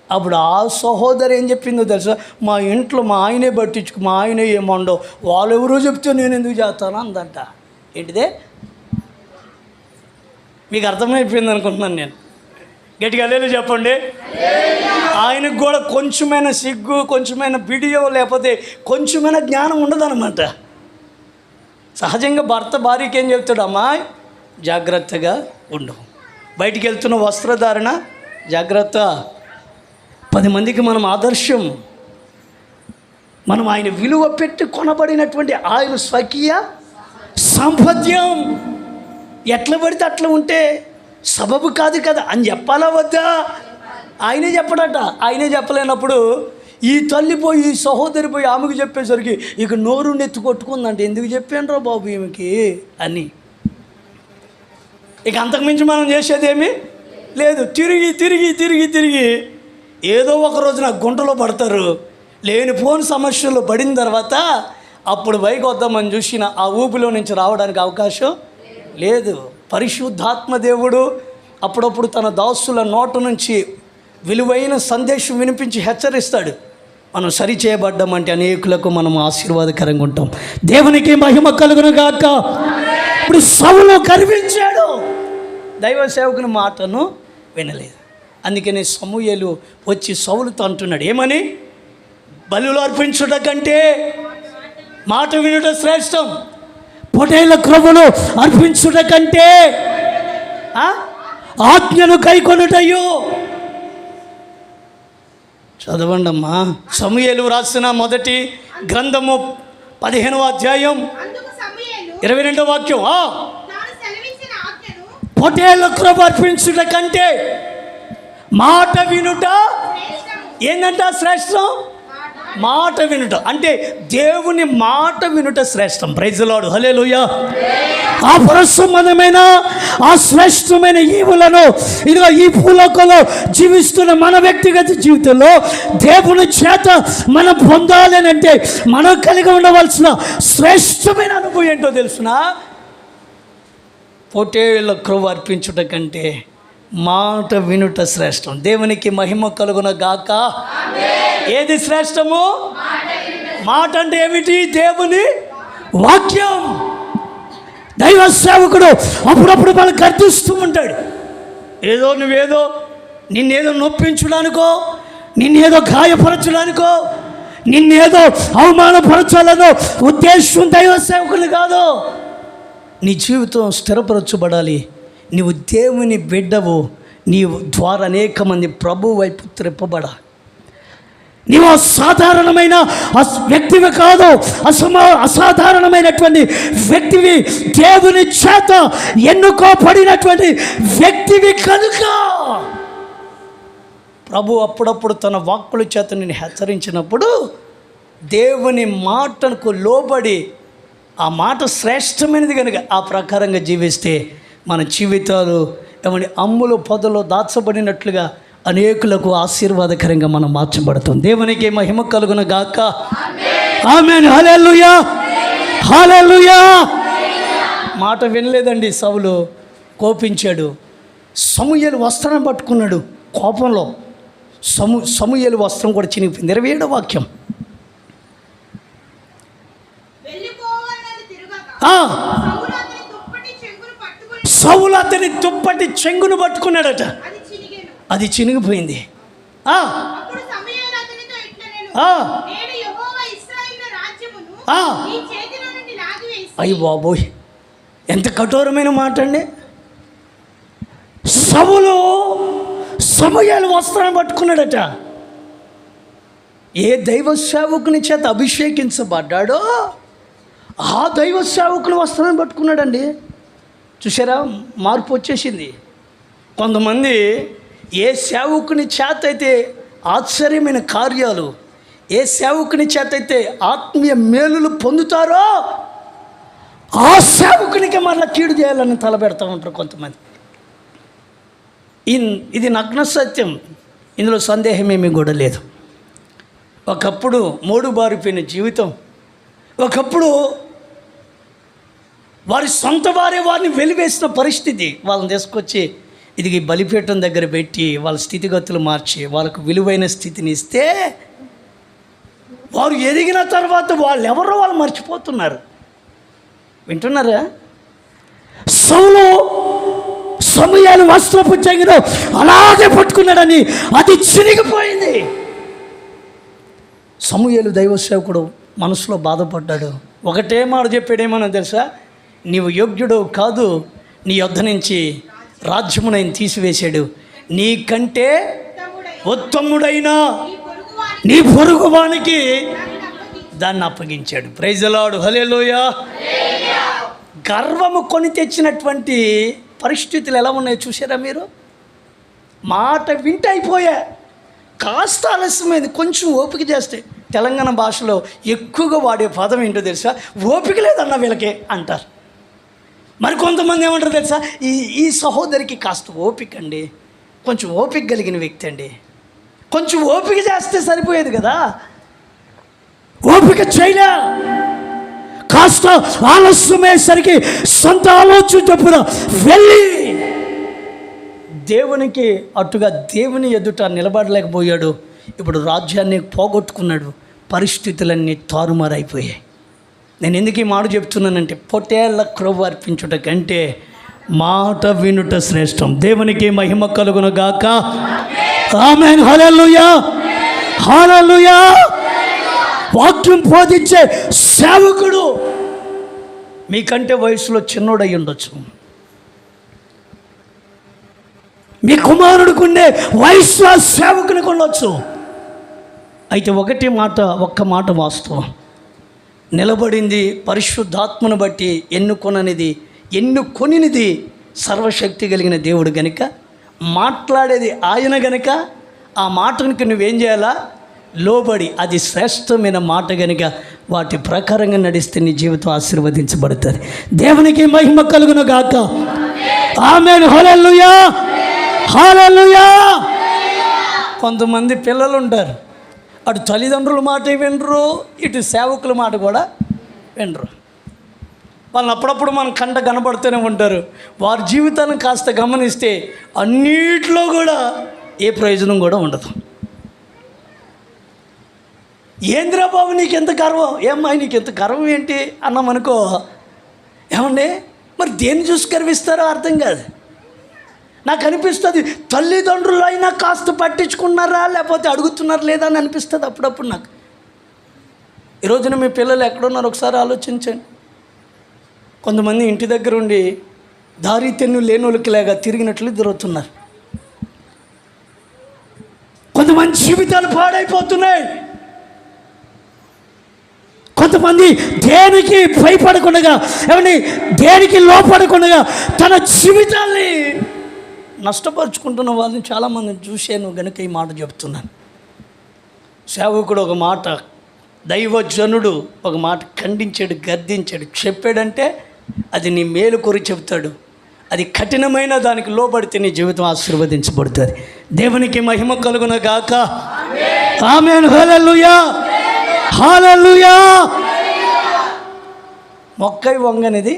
[SPEAKER 1] అప్పుడు ఆ సహోదరు ఏం చెప్పిందో తెలుసా? మా ఇంట్లో మా ఆయనే పట్టించుకు, మా ఆయనే ఏమండో, వాళ్ళు ఎవరో చెప్తే నేను ఎందుకు చేస్తాను అందంట. ఏంటిదే? మీకు అర్థమైపోయింది అనుకుంటున్నాను నేను. గట్టిగా లేదు చెప్పండి. ఆయనకు కూడా కొంచెమైనా సిగ్గు, కొంచెమైనా వీడియో, లేకపోతే కొంచెమైనా జ్ఞానం ఉండదన్నమాట. సహజంగా భర్త భార్యకి ఏం చెప్తాడు? అమ్మాయి జాగ్రత్తగా ఉండు, బయటికి వెళ్తున్న వస్త్రధారణ జాగ్రత్త, 10 మందికి మనం ఆదర్శం. మనం ఆయన విలువ పెట్టి కొనబడినటువంటి ఆయన స్వకీయ సాంపత్యం. ఎట్లా పడితే అట్లా ఉంటే సబబు కాదు కదా అని చెప్పాలా వద్దా? ఆయనే చెప్పడట. ఆయనే చెప్పలేనప్పుడు ఈ తల్లి పోయి, ఈ సహోదరి పోయి ఆమెకు చెప్పేసరికి ఇక నోరు నెత్తి కొట్టుకుందంటే, ఎందుకు చెప్పాను బాబు ఈమెకి అని. ఇక అంతకుమించి మనం చేసేదేమీ లేదు. తిరిగి ఏదో ఒక రోజు నాకు గుంటలో పడతారు. లేనిపోని సమస్యల్లో పడిన తర్వాత అప్పుడు పైకి వద్దామని చూసిన ఆ ఊపిలో నుంచి రావడానికి అవకాశం లేదు. పరిశుద్ధాత్మ దేవుడు అప్పుడప్పుడు తన దాసుల నోట నుంచి విలువైన సందేశం వినిపించి హెచ్చరిస్తాడు. మనం సరి చేయబడ్డామంటే అనేకులకు మనం ఆశీర్వాదకరంగా ఉంటాం. దేవునికి మహిమ కలుగును గాక. ఇప్పుడు సౌలు గర్వించాడు, దైవ సేవకుని మాటను వినలేదు. అందుకని సమూయేలు వచ్చి సౌలుతో అంటున్నాడు, ఏమని? బలులు అర్పించుట కంటే మాట వినుట శ్రేష్టం, పొటేళ్ల క్రొవ్వులు అర్పించుట కంటే ఆజ్ఞను కైకొనుటయు. చదవండి అమ్మా. సమూయేలు రాసిన మొదటి గ్రంథము 15వ అధ్యాయం 22వ వాక్యం.
[SPEAKER 2] తాను సెలవిచ్చిన ఆజ్ఞను
[SPEAKER 1] పొట్టేళ్ల కృప అర్పించుట కంటే మాట వినుట
[SPEAKER 2] శ్రేష్టము.
[SPEAKER 1] ఏంటంట శ్రేష్టం? మాట వినుట. అంటే దేవుని మాట వినుట శ్రేష్టం. ప్రైజ్ ది లార్డ్, హల్లెలూయా. ఆ పరసంబంధమైన ఆ శ్రేష్టమైన ఈవులను ఇదిగో ఈ భూలోకంలో జీవిస్తున్న మన వ్యక్తిగత జీవితంలో దేవుని చేత మనం పొందాలి అంటే మనం కలిగి ఉండవలసిన శ్రేష్టమైన అనుభవం ఏంటో తెలుసునా? పొట్టేళ్ల క్రొవ్వు అర్పించుట కంటే మాట వినుట శ్రేష్టం. దేవునికి మహిమ కలుగున గాక. ఏది శ్రేష్టము? మాట అంటే ఏమిటి? దేవుని వాక్యం. దైవ సేవకుడు అప్పుడప్పుడు మనం గర్తిస్తూ ఉంటాడు. నువ్వేదో నిన్నేదో నొప్పించడానికో, నిన్నేదో గాయపరచడానికో, నిన్నేదో అవమానపరచాలనో ఉద్దేశం దైవ సేవకులు కాదు. నీ జీవితం స్థిరపరచబడాలి. నీవు దేవుని బిడ్డవు. నీ ద్వారా అనేక మంది ప్రభు వైపు త్రిప్పబడాలి. నీవు సాధారణమైన వ్యక్తివి కాదు, అసాధారణమైనటువంటి వ్యక్తివి. దేవుని చేత ఎన్నుకోబడినటువంటి వ్యక్తివి కనుక ప్రభు అప్పుడప్పుడు తన వాక్కుల చేత నేను హెచ్చరించినప్పుడు దేవుని మాటకు లోబడి ఆ మాట శ్రేష్టమైనది కనుక ఆ ప్రకారంగా జీవిస్తే మన జీవితాలు ఏమని అమ్ములు పొదలో దాచబడినట్లుగా అనేకులకు ఆశీర్వాదకరంగా మనం మార్చబడతాం. దేవునికి మహిమ కలుగున గాక. ఆమేన్. హల్లెలూయా, హల్లెలూయా. మాట వినలేదండి సౌలు, కోపించాడు. సమూయేలు వస్త్రం పట్టుకున్నాడు కోపంలో. సమూయేలు వస్త్రం కూడా చినిగిపోయింది. 27వ వాక్యం. సౌలు అతని దుప్పటి చెంగును పట్టుకున్నాడట, అది చినిగిపోయింది. అయ్య బాబోయ్, ఎంత కఠోరమైన మాట అండి. సౌలు సమూయేలు వస్త్రం పట్టుకున్నాడట. ఏ దైవ సేవకుని చేత అభిషేకించబడ్డాడో ఆ దైవ సేవకుని వస్త్రం పట్టుకున్నాడండి. చూసారా, మార్పు వచ్చేసింది. కొంతమంది ఏ సేవకుని చేత అయితే ఆశ్చర్యమైన కార్యాలు, ఏ సేవకుని చేత అయితే ఆత్మీయ మేలులు పొందుతారో ఆ సేవకునికి మరలా కీడు చేయాలని తలపెడతా ఉంటారు కొంతమంది. ఇది నగ్న సత్యం, ఇందులో సందేహమేమీ కూడా లేదు. ఒకప్పుడు మూడు బారిపోయిన జీవితం, ఒకప్పుడు వారి సొంత వారే వారిని వెలివేసిన పరిస్థితి. వాళ్ళని తీసుకొచ్చి ఇది బలిపీఠం దగ్గర పెట్టి వాళ్ళ స్థితిగతులు మార్చి వాళ్ళకు విలువైన స్థితిని ఇస్తే వారు ఎదిగిన తర్వాత వాళ్ళు ఎవరో వాళ్ళు మర్చిపోతున్నారు. వింటున్నారా? సౌలు సమూయేలు వస్త్రపు చెంగును అలాగే పట్టుకున్నాడని అది చిరిగిపోయింది. సమూయేలు దైవ సేవకుడు మనసులో బాధపడ్డాడు. ఒకటే మాట చెప్పాడేమో తెలుసా? నీవు యోగ్యుడు కాదు, నీ యొద్ద నుంచి రాజ్యమునైన తీసివేశాడు, నీకంటే ఉత్తముడైన నీ పొరుగువానికి దాన్ని అప్పగించాడు. ప్రైజ్ ది లార్డ్, హల్లెలూయా. గర్వము కొని తెచ్చినటువంటి పరిస్థితులు ఎలా ఉన్నాయో చూసారా మీరు? మాట వింటే అయిపోయా, కాస్త ఆలస్యమైంది, కొంచెం ఓపిక చేస్తే. తెలంగాణ భాషలో ఎక్కువగా వాడే పదం ఏంటో తెలుసా? ఓపిక లేదన్న వీళ్ళకే అంటారు. మరి కొంతమంది ఏమంటారు తెలుసా? ఈ సహోదరికి కాస్త ఓపిక అండి, కొంచెం ఓపిక కలిగిన వ్యక్తి అండి, కొంచెం ఓపిక చేస్తే సరిపోయేది కదా, ఓపిక చేయలే, కాస్త ఆలస్యమయ్యేసరికి సొంత ఆలోచన చొప్పున వెళ్ళి దేవునికి అట్టుగా దేవుని ఎదుట నిలబడలేకపోయాడు. ఇప్పుడు రాజ్యాన్ని పోగొట్టుకున్నాడు. పరిస్థితులన్నీ తారుమారైపోయాయి. నేను ఎందుకు ఈ మాట చెప్తున్నానంటే, పొట్టేళ్ల క్రొవ్వు అర్పించుట కంటే మాట వినుట శ్రేష్టం. దేవునికి మహిమ కలుగును గాక. ఆమేన్. హల్లెలూయా, హల్లెలూయా. వాక్యం బోధించే సేవకుడు మీకంటే వయసులో చిన్నోడై ఉండొచ్చు, మీ కుమారుడికుండే వయసు సేవకునికి ఉండొచ్చు. అయితే ఒక్క మాట వాస్తవం, నిలబడింది పరిశుద్ధాత్మను బట్టి, ఎన్నుకొనిది సర్వశక్తి కలిగిన దేవుడు గనుక, మాట్లాడేది ఆయన గనుక ఆ మాటనికి నువ్వేం చేయాలా? లోబడి, అది శ్రేష్టమైన మాట గనుక వాటి ప్రకారంగా నడిస్తే నీ జీవితం ఆశీర్వదించబడుతుంది. దేవునికి మహిమ కలుగును గాక. ఆమేన్. హల్లెలూయా, హల్లెలూయా. కొంతమంది పిల్లలు ఉంటారు, అటు తల్లిదండ్రుల మాట వినరు, ఇటు సేవకుల మాట కూడా వినరు. వాళ్ళని అప్పుడప్పుడు మన కంట కనబడుతూనే ఉంటారు. వారి జీవితాన్ని కాస్త గమనిస్తే అన్నిట్లో కూడా ఏ ప్రయోజనం కూడా ఉండదు. ఏంద్రా బాబు నీకు ఎంత గర్వం, ఏమ్మా నీకు ఎంత గర్వం ఏంటి అన్నామనుకో, ఏమండి మరి దేన్ని చూసి గర్విస్తారో అర్థం కాదు. నాకు అనిపిస్తుంది తల్లిదండ్రులు అయినా కాస్త పట్టించుకున్నారా లేకపోతే అడుగుతున్నారా లేదా అని అనిపిస్తుంది అప్పుడప్పుడు నాకు. ఈ రోజున మీ పిల్లలు ఎక్కడున్నారు ఒకసారి ఆలోచించండి. కొంతమంది ఇంటి దగ్గర ఉండి దారి తెన్ను లేనోళ్ళకి లేగా తిరిగినట్లు తిరుగుతున్నారు. కొంతమంది జీవితాలు పాడైపోతున్నాయి. కొంతమంది దేనికి భయపడకుండా, ఏమండి దేనికి లోపడకుండా తన జీవితాన్ని నష్టపరుచుకుంటున్న వాళ్ళని చాలామందిని చూశాను గనుక ఈ మాట చెప్తున్నాను. సేవకుడు ఒక మాట, దైవజనుడు ఒక మాట ఖండించాడు, గద్దించాడు, చెప్పాడంటే అది నీ మేలు కోరి చెప్తాడు. అది కఠినమైన దానికి లోబడితే నీ జీవితం ఆశీర్వదించబడుతుంది. దేవునికి మహిమ కలుగును గాక. ఆమేన్. హల్లెలూయా, హల్లెలూయా. మొక్కై వంగనిది.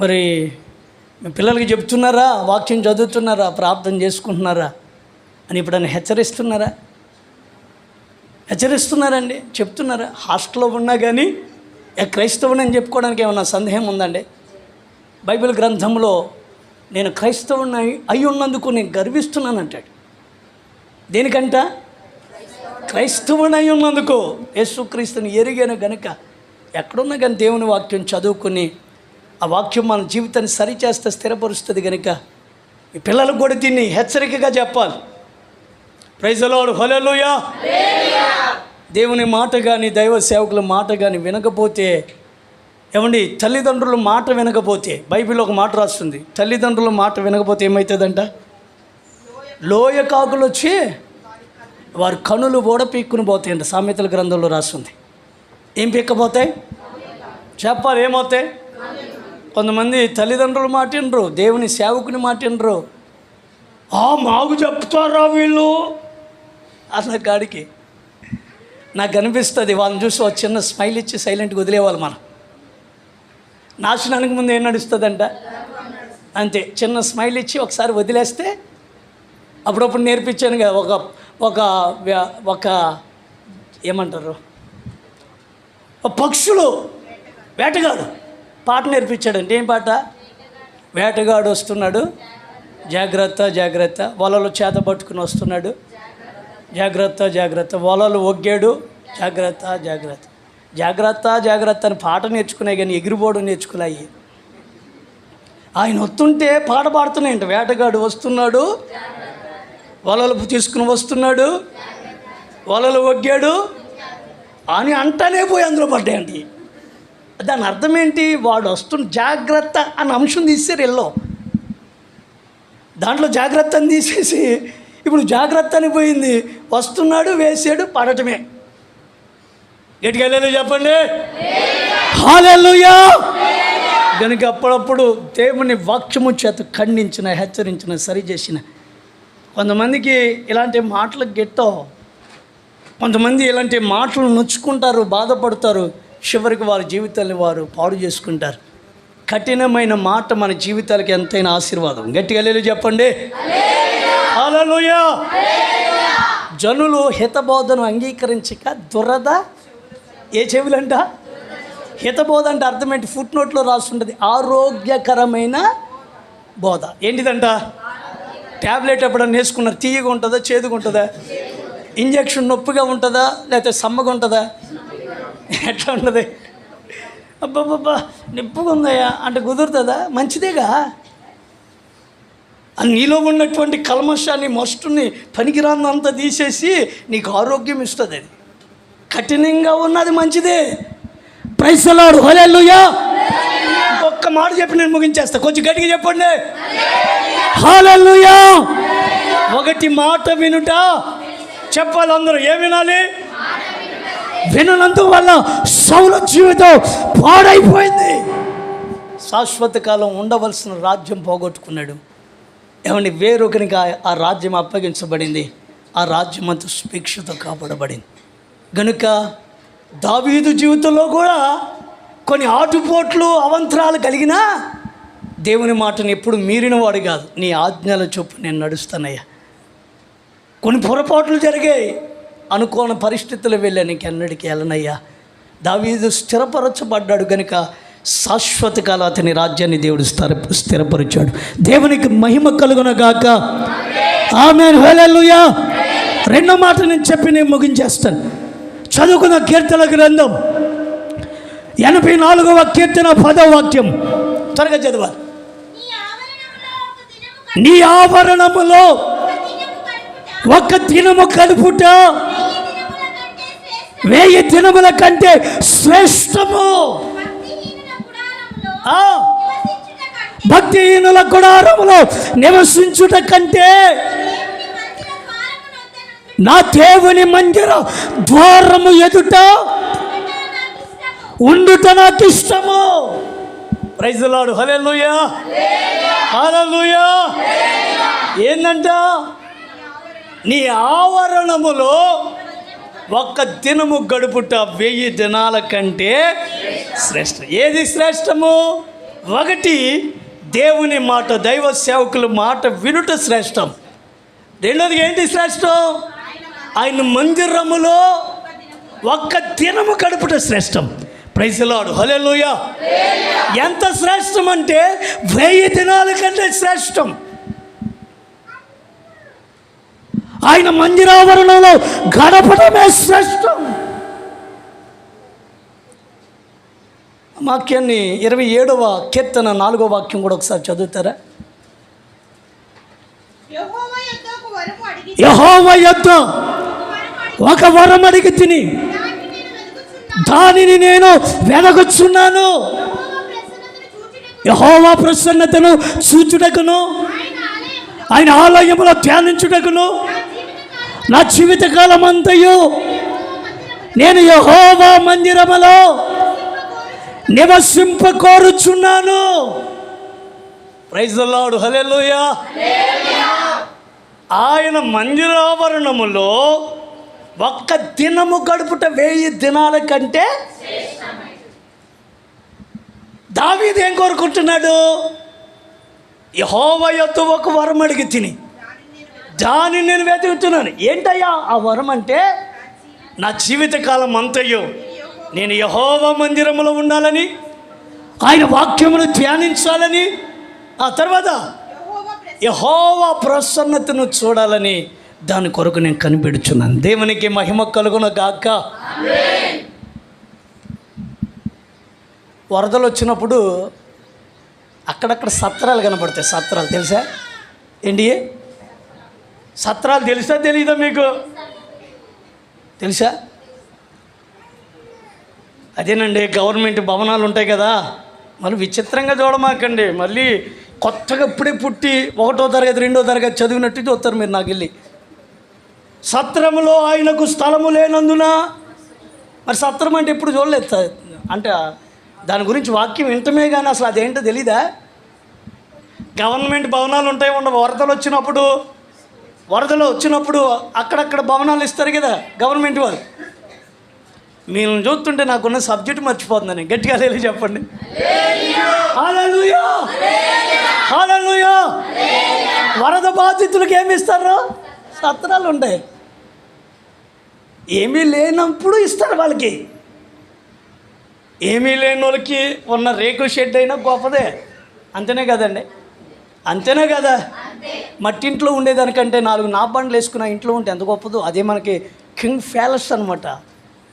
[SPEAKER 1] మరి మీ పిల్లలకి చెప్తున్నారా? వాక్యం చదువుతున్నారా? ప్రార్థన చేసుకుంటున్నారా అని ఎప్పుడైనా హెచ్చరిస్తున్నారండి? చెప్తున్నారా? హాస్టల్లో ఉన్నా కానీ క్రైస్తవుని అని చెప్పుకోవడానికి ఏమన్నా సందేహం ఉందండి? బైబిల్ గ్రంథంలో నేను క్రైస్తవుని అయి ఉన్నందుకు నేను గర్విస్తున్నాను అంటాడు. దేనికంట? క్రైస్తవుని అయి ఉన్నందుకు. యేసుక్రీస్తుని ఎరిగాను గనుక ఎక్కడున్నా కానీ దేవుని వాక్యం చదువుకుని ఆ వాక్యం మన జీవితాన్ని సరిచేస్తే స్థిరపరుస్తుంది కనుక ఈ పిల్లలకు కూడా దీన్ని హెచ్చరికగా చెప్పాలి. Praise the Lord. హల్లెలూయా. దేవుని మాట కానీ దైవ సేవకుల మాట కానీ వినకపోతే, ఏమండి తల్లిదండ్రుల మాట వినకపోతే, బైబిల్లో ఒక మాట రాస్తుంది, తల్లిదండ్రుల మాట వినకపోతే ఏమవుతుందంట? లోయ కాకులు వచ్చి వారి కనులు ఓడ పీక్కుని పోతాయంట. సామెతల గ్రంథంలో రాస్తుంది. ఏం పీక్కపోతాయి? చెప్పాలి, ఏమవుతాయి? కొంతమంది తల్లిదండ్రుల మాట వినరు, దేవుని సేవకుని మాట వినరు. మాకు చెప్తారా వీళ్ళు అన్న కాడికి నాకు అనిపిస్తుంది వాళ్ళని చూసి ఒక చిన్న స్మైల్ ఇచ్చి సైలెంట్గా వదిలేవాలి. మనం నాశనానికి ముందు ఏం నడుస్తుందంట? అంతే, చిన్న స్మైల్ ఇచ్చి ఒకసారి వదిలేస్తే. అప్పుడప్పుడు నేర్పించాను కదా, ఒక ఒక ఏమంటారు, పక్షులు వేటగాడు పాట నేర్పించాడంటే. ఏం పాట? వేటగాడు వస్తున్నాడు, జాగ్రత్త జాగ్రత్త, వలలు చేత పట్టుకుని వస్తున్నాడు, జాగ్రత్త జాగ్రత్త, వలలు ఒగ్గాడు, జాగ్రత్త జాగ్రత్త, జాగ్రత్త జాగ్రత్త అని పాట నేర్చుకున్నాయి కానీ ఎగిరిపోవడం నేర్చుకున్నాయి. ఆయన వస్తుంటే పాట పాడుతున్నాయంట. వేటగాడు వస్తున్నాడు, వలలు తీసుకుని వస్తున్నాడు, వలలు ఒగ్గాడు అని అంటానే పోయి అందులో పడ్డాయండి. దాని అర్థం ఏంటి? వాడు జాగ్రత్త అన్న అంశం తీసేరు ఎల్లో, దాంట్లో జాగ్రత్త అని తీసేసి ఇప్పుడు జాగ్రత్త అని పోయింది. వస్తున్నాడు, వేసాడు, పడటమే. గట్టిగా హల్లెలూయా చెప్పండి. హల్లెలూయా. కనుక అప్పుడప్పుడు దేవుని వాక్యము చేత ఖండించిన, హెచ్చరించిన, సరిచేసిన కొంతమందికి ఇలాంటి మాటలు గిట్టో, కొంతమంది ఇలాంటి మాటలు నొచ్చుకుంటారు, బాధపడతారు, చివరికి వారి జీవితాన్ని వారు పాడు చేసుకుంటారు. కఠినమైన మాట మన జీవితాలకి ఎంతైనా ఆశీర్వాదం. గట్టిగా హల్లెలూయా చెప్పండి. హల్లెలూయా. జనులు హితబోధను అంగీకరించక దురద ఏ చెవులంట? హితబోధ అంటే అర్థం ఏంటి? ఫుట్ నోట్లో రాస్తుంటుంది, ఆరోగ్యకరమైన బోధ. ఏంటిదంట? ట్యాబ్లెట్ ఎప్పుడన్నా వేసుకున్నారు, తీయగా ఉంటుందా చేదుగా ఉంటుందా? ఇంజక్షన్ నొప్పిగా ఉంటుందా లేకపోతే సమ్మగా ఉంటుందా? ఎట్లా ఉంటుంది? అబ్బాబ్బా నొప్పిగా ఉందయ్యా అంటే కుదురుతుందా? మంచిదేగా. నీలో ఉన్నటువంటి కల్మషాన్ని, మస్టుని, పనికిరాన్నంతా తీసేసి నీకు ఆరోగ్యం ఇస్తుంది. అది కఠినంగా ఉన్నది మంచిదే. ప్రైజ్ ది లార్డ్, హల్లెలూయా. ఇంకొక మాట చెప్పి నేను ముగించేస్తా, కొంచెం గట్టిగా చెప్పండి, హల్లెలూయా. ఒకటి మాట వినుట, చెప్పాలి అందరూ, ఏం వినాలి? విననందువల్ల సౌలు జీవితం పాడైపోయింది. శాశ్వత కాలం ఉండవలసిన రాజ్యం పోగొట్టుకున్నాడు. ఏమండి, వేరొకరికి ఆ రాజ్యం అప్పగించబడింది. ఆ రాజ్యం అంతా సుభిక్షతో కాపాడబడింది. గనుక దావీదు జీవితంలో కూడా కొన్ని ఆటుపోట్లు అవంతరాలు కలిగినా దేవుని మాటను ఎప్పుడు మీరినవాడు కాదు. నీ ఆజ్ఞల చొప్పు నేను నడుస్తానయ్యా. కొన్ని పొరపాట్లు జరిగాయి, అనుకోని పరిస్థితులు వెళ్ళాను, ఇంకెన్నడికి వెళ్ళనయ్యా. దావీదు స్థిరపరచబడ్డాడు కనుక శాశ్వత కాలం అతని రాజ్యాన్ని దేవుడు స్థిరపరిచాడు. దేవునికి మహిమ కలుగునగాక. ఆమేన్, హల్లెలూయా. రెండో మాట నేను చెప్పి నేను ముగించేస్తాను. చదువుకున్న కీర్తన గ్రంథం 84వ కీర్తన 10వ వాక్యం త్వరగా చదవాలి. నీ ఆవరణములో ఒక దినము గడుపుట 1000 దినముల కంటే శ్రేష్టము. భక్తిహీనుల గుడారములో నివసించుట కంటే నా దేవుని మందిర ద్వారము ఎదుట ఉండుట నాకు ఇష్టము. ప్రైజ్ ది లార్డ్, హల్లెలూయా, హల్లెలూయా. ఏందంట? నీ ఆవరణములో ఒక్క దినము గడుపుట 1000 దినాల కంటే శ్రేష్టం. ఏది శ్రేష్టము? ఒకటి, దేవుని మాట, దైవ సేవకుల మాట వినుట శ్రేష్టం. రెండోది ఏంటి శ్రేష్టం? ఆయన మందిరములో ఒక్క దినము గడుపుట శ్రేష్టం. ప్రైజ్ ది లార్డ్, హల్లెలూయా. ఎంత శ్రేష్టం అంటే 1000 దినాల కంటే శ్రేష్టం. ఆయన మందిరావరణంలో గడపడమే శ్రేష్టం. వాక్యాన్ని 27వ కీర్తన 4వ వాక్యం కూడా ఒకసారి చదువుతారా? యెహోవా యొద్ద ఒక వరం అడిగి తిని దానిని నేను వెదకుచున్నాను. యెహోవా ప్రసన్నతను చూచుటకును ఆయన ఆలయములో ధ్యానించుటకును నా జీవితకాలం అంతయు నేను యెహోవా మందిరములో నివసింప కోరుచున్నాను. Praise the Lord, hallelujah. ఆయన మందిరావరణములో ఒక్క దినము గడుపుట 1000 దినాల కంటే. దావీదు ఏం కోరుకుంటున్నాడు? యెహోవా యొద్ద ఒక వరం అడిగి తిని దాన్ని నేను వెతుకుతున్నాను. ఏంటయ్యా ఆ వరం అంటే? నా జీవితకాలం అంతయు నేను యెహోవా మందిరములో ఉండాలని, ఆయన వాక్యమును ధ్యానించాలని, ఆ తర్వాత యెహోవా ప్రసన్నతను చూడాలని దాని కొరకు నేను కనిపెడుచున్నాను. దేవునికి మహిమ కలుగును గాక. వరదలు వచ్చినప్పుడు అక్కడక్కడ సత్రాలు కనపడతాయి. సత్రాలు తెలుసా? ఏంటి సత్రాలు? తెలుసా తెలీదా మీకు? తెలుసా? అదేనండి, గవర్నమెంట్ భవనాలు ఉంటాయి కదా, మళ్ళీ విచిత్రంగా చూడమాకండి. మళ్ళీ కొత్తగా ఇప్పుడే పుట్టి 1వ తరగతి 2వ తరగతి చదివినట్టు చూస్తారు మీరు. నాకు వెళ్ళి సత్రములో ఆయనకు స్థలము లేనందున, మరి సత్రం అంటే ఎప్పుడు చూడలేదు. అంటే దాని గురించి వాక్యం వింటమే కానీ అసలు అదేంటో తెలీదా? గవర్నమెంట్ భవనాలు ఉంటాయి. వరదలు వచ్చినప్పుడు అక్కడక్కడ భవనాలు ఇస్తారు కదా గవర్నమెంట్ వాళ్ళు. మీరు చూస్తుంటే నాకున్న సబ్జెక్ట్ మర్చిపోతుందని గట్టిగా తెలియ చెప్పండి. హల్లెలూయా, హల్లెలూయా. వరద బాధితులకు ఏమి ఇస్తారు? సత్రాలు ఉంటాయి. ఏమీ లేనప్పుడు ఇస్తారు వాళ్ళకి. ఏమీ లేని వాళ్ళకి ఉన్న రేకు షెడ్ అయినా గొప్పదే. అంతేనే కదండి? అంతేనే కదా? మట్టింట్లో ఉండేదానికంటే 4 నాబండ్లు వేసుకున్న ఇంట్లో ఉంటే ఎంత గొప్పదో. అదే మనకి కింగ్ ప్యాలెస్ అనమాట.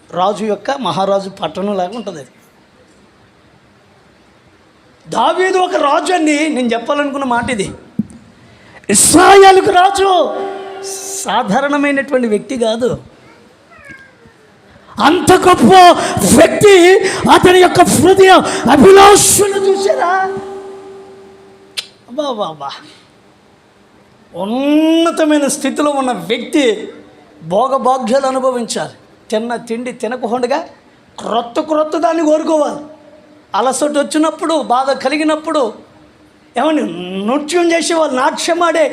[SPEAKER 1] రాజు యొక్క, మహారాజు పట్టణం లాగా ఉంటుంది అది. దావీదు ఒక రాజు అండి. నేను చెప్పాలనుకున్న మాట ఇది. ఇశ్రాయేలుకు రాజు. సాధారణమైనటువంటి వ్యక్తి కాదు. అంత గొప్ప వ్యక్తి అతని యొక్క హృదయ అభిలాషను చూసారా? బాబా, ఉన్నతమైన స్థితిలో ఉన్న వ్యక్తి భోగభాగ్యాలు అనుభవించాలి. తిన్న తిండి తినకుండా క్రొత్త దాన్ని కోరుకోవాలి. అలసట వచ్చినప్పుడు, బాధ కలిగినప్పుడు ఏమని నృత్యం చేసేవాళ్ళు, నాట్యమాడే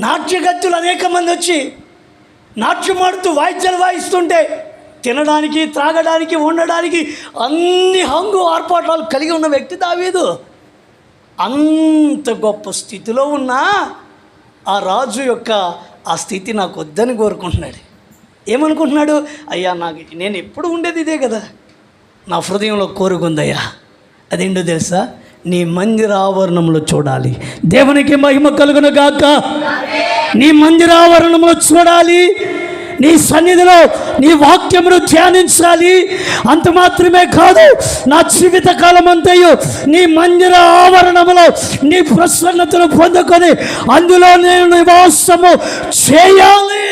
[SPEAKER 1] నాట్యగత్తులు అనేక మంది వచ్చి నాట్యమాడుతూ వాయిద్యాలు వాయిస్తుంటే తినడానికి, త్రాగడానికి, ఉండడానికి అన్ని హంగు ఆర్పాటాలు కలిగి ఉన్న వ్యక్తి దావీదు. అంత గొప్ప స్థితిలో ఉన్న ఆ రాజు యొక్క ఆ స్థితి నాకు వద్దని కోరుకుంటున్నాడు. ఏమనుకుంటున్నాడు? అయ్యా, నేను ఎప్పుడు ఉండేది ఇదే కదా, నా హృదయంలో కోరుకుందయ్యా. అదేంటో తెలుసా? నీ మందిర ఆవరణంలో చూడాలి. దేవునికి మహిమ కలుగును గాక. నీ మందిర ఆవరణంలో చూడాలి, నీ సన్నిధిలో నీ వాక్యమును ధ్యానించాలి. అంత మాత్రమే కాదు, నా జీవిత కాలం అంతయు నీ మందిర ఆవరణములో నీ ప్రసన్నతను పొందుకొని అందులో నేను నివాసము చేయాలి.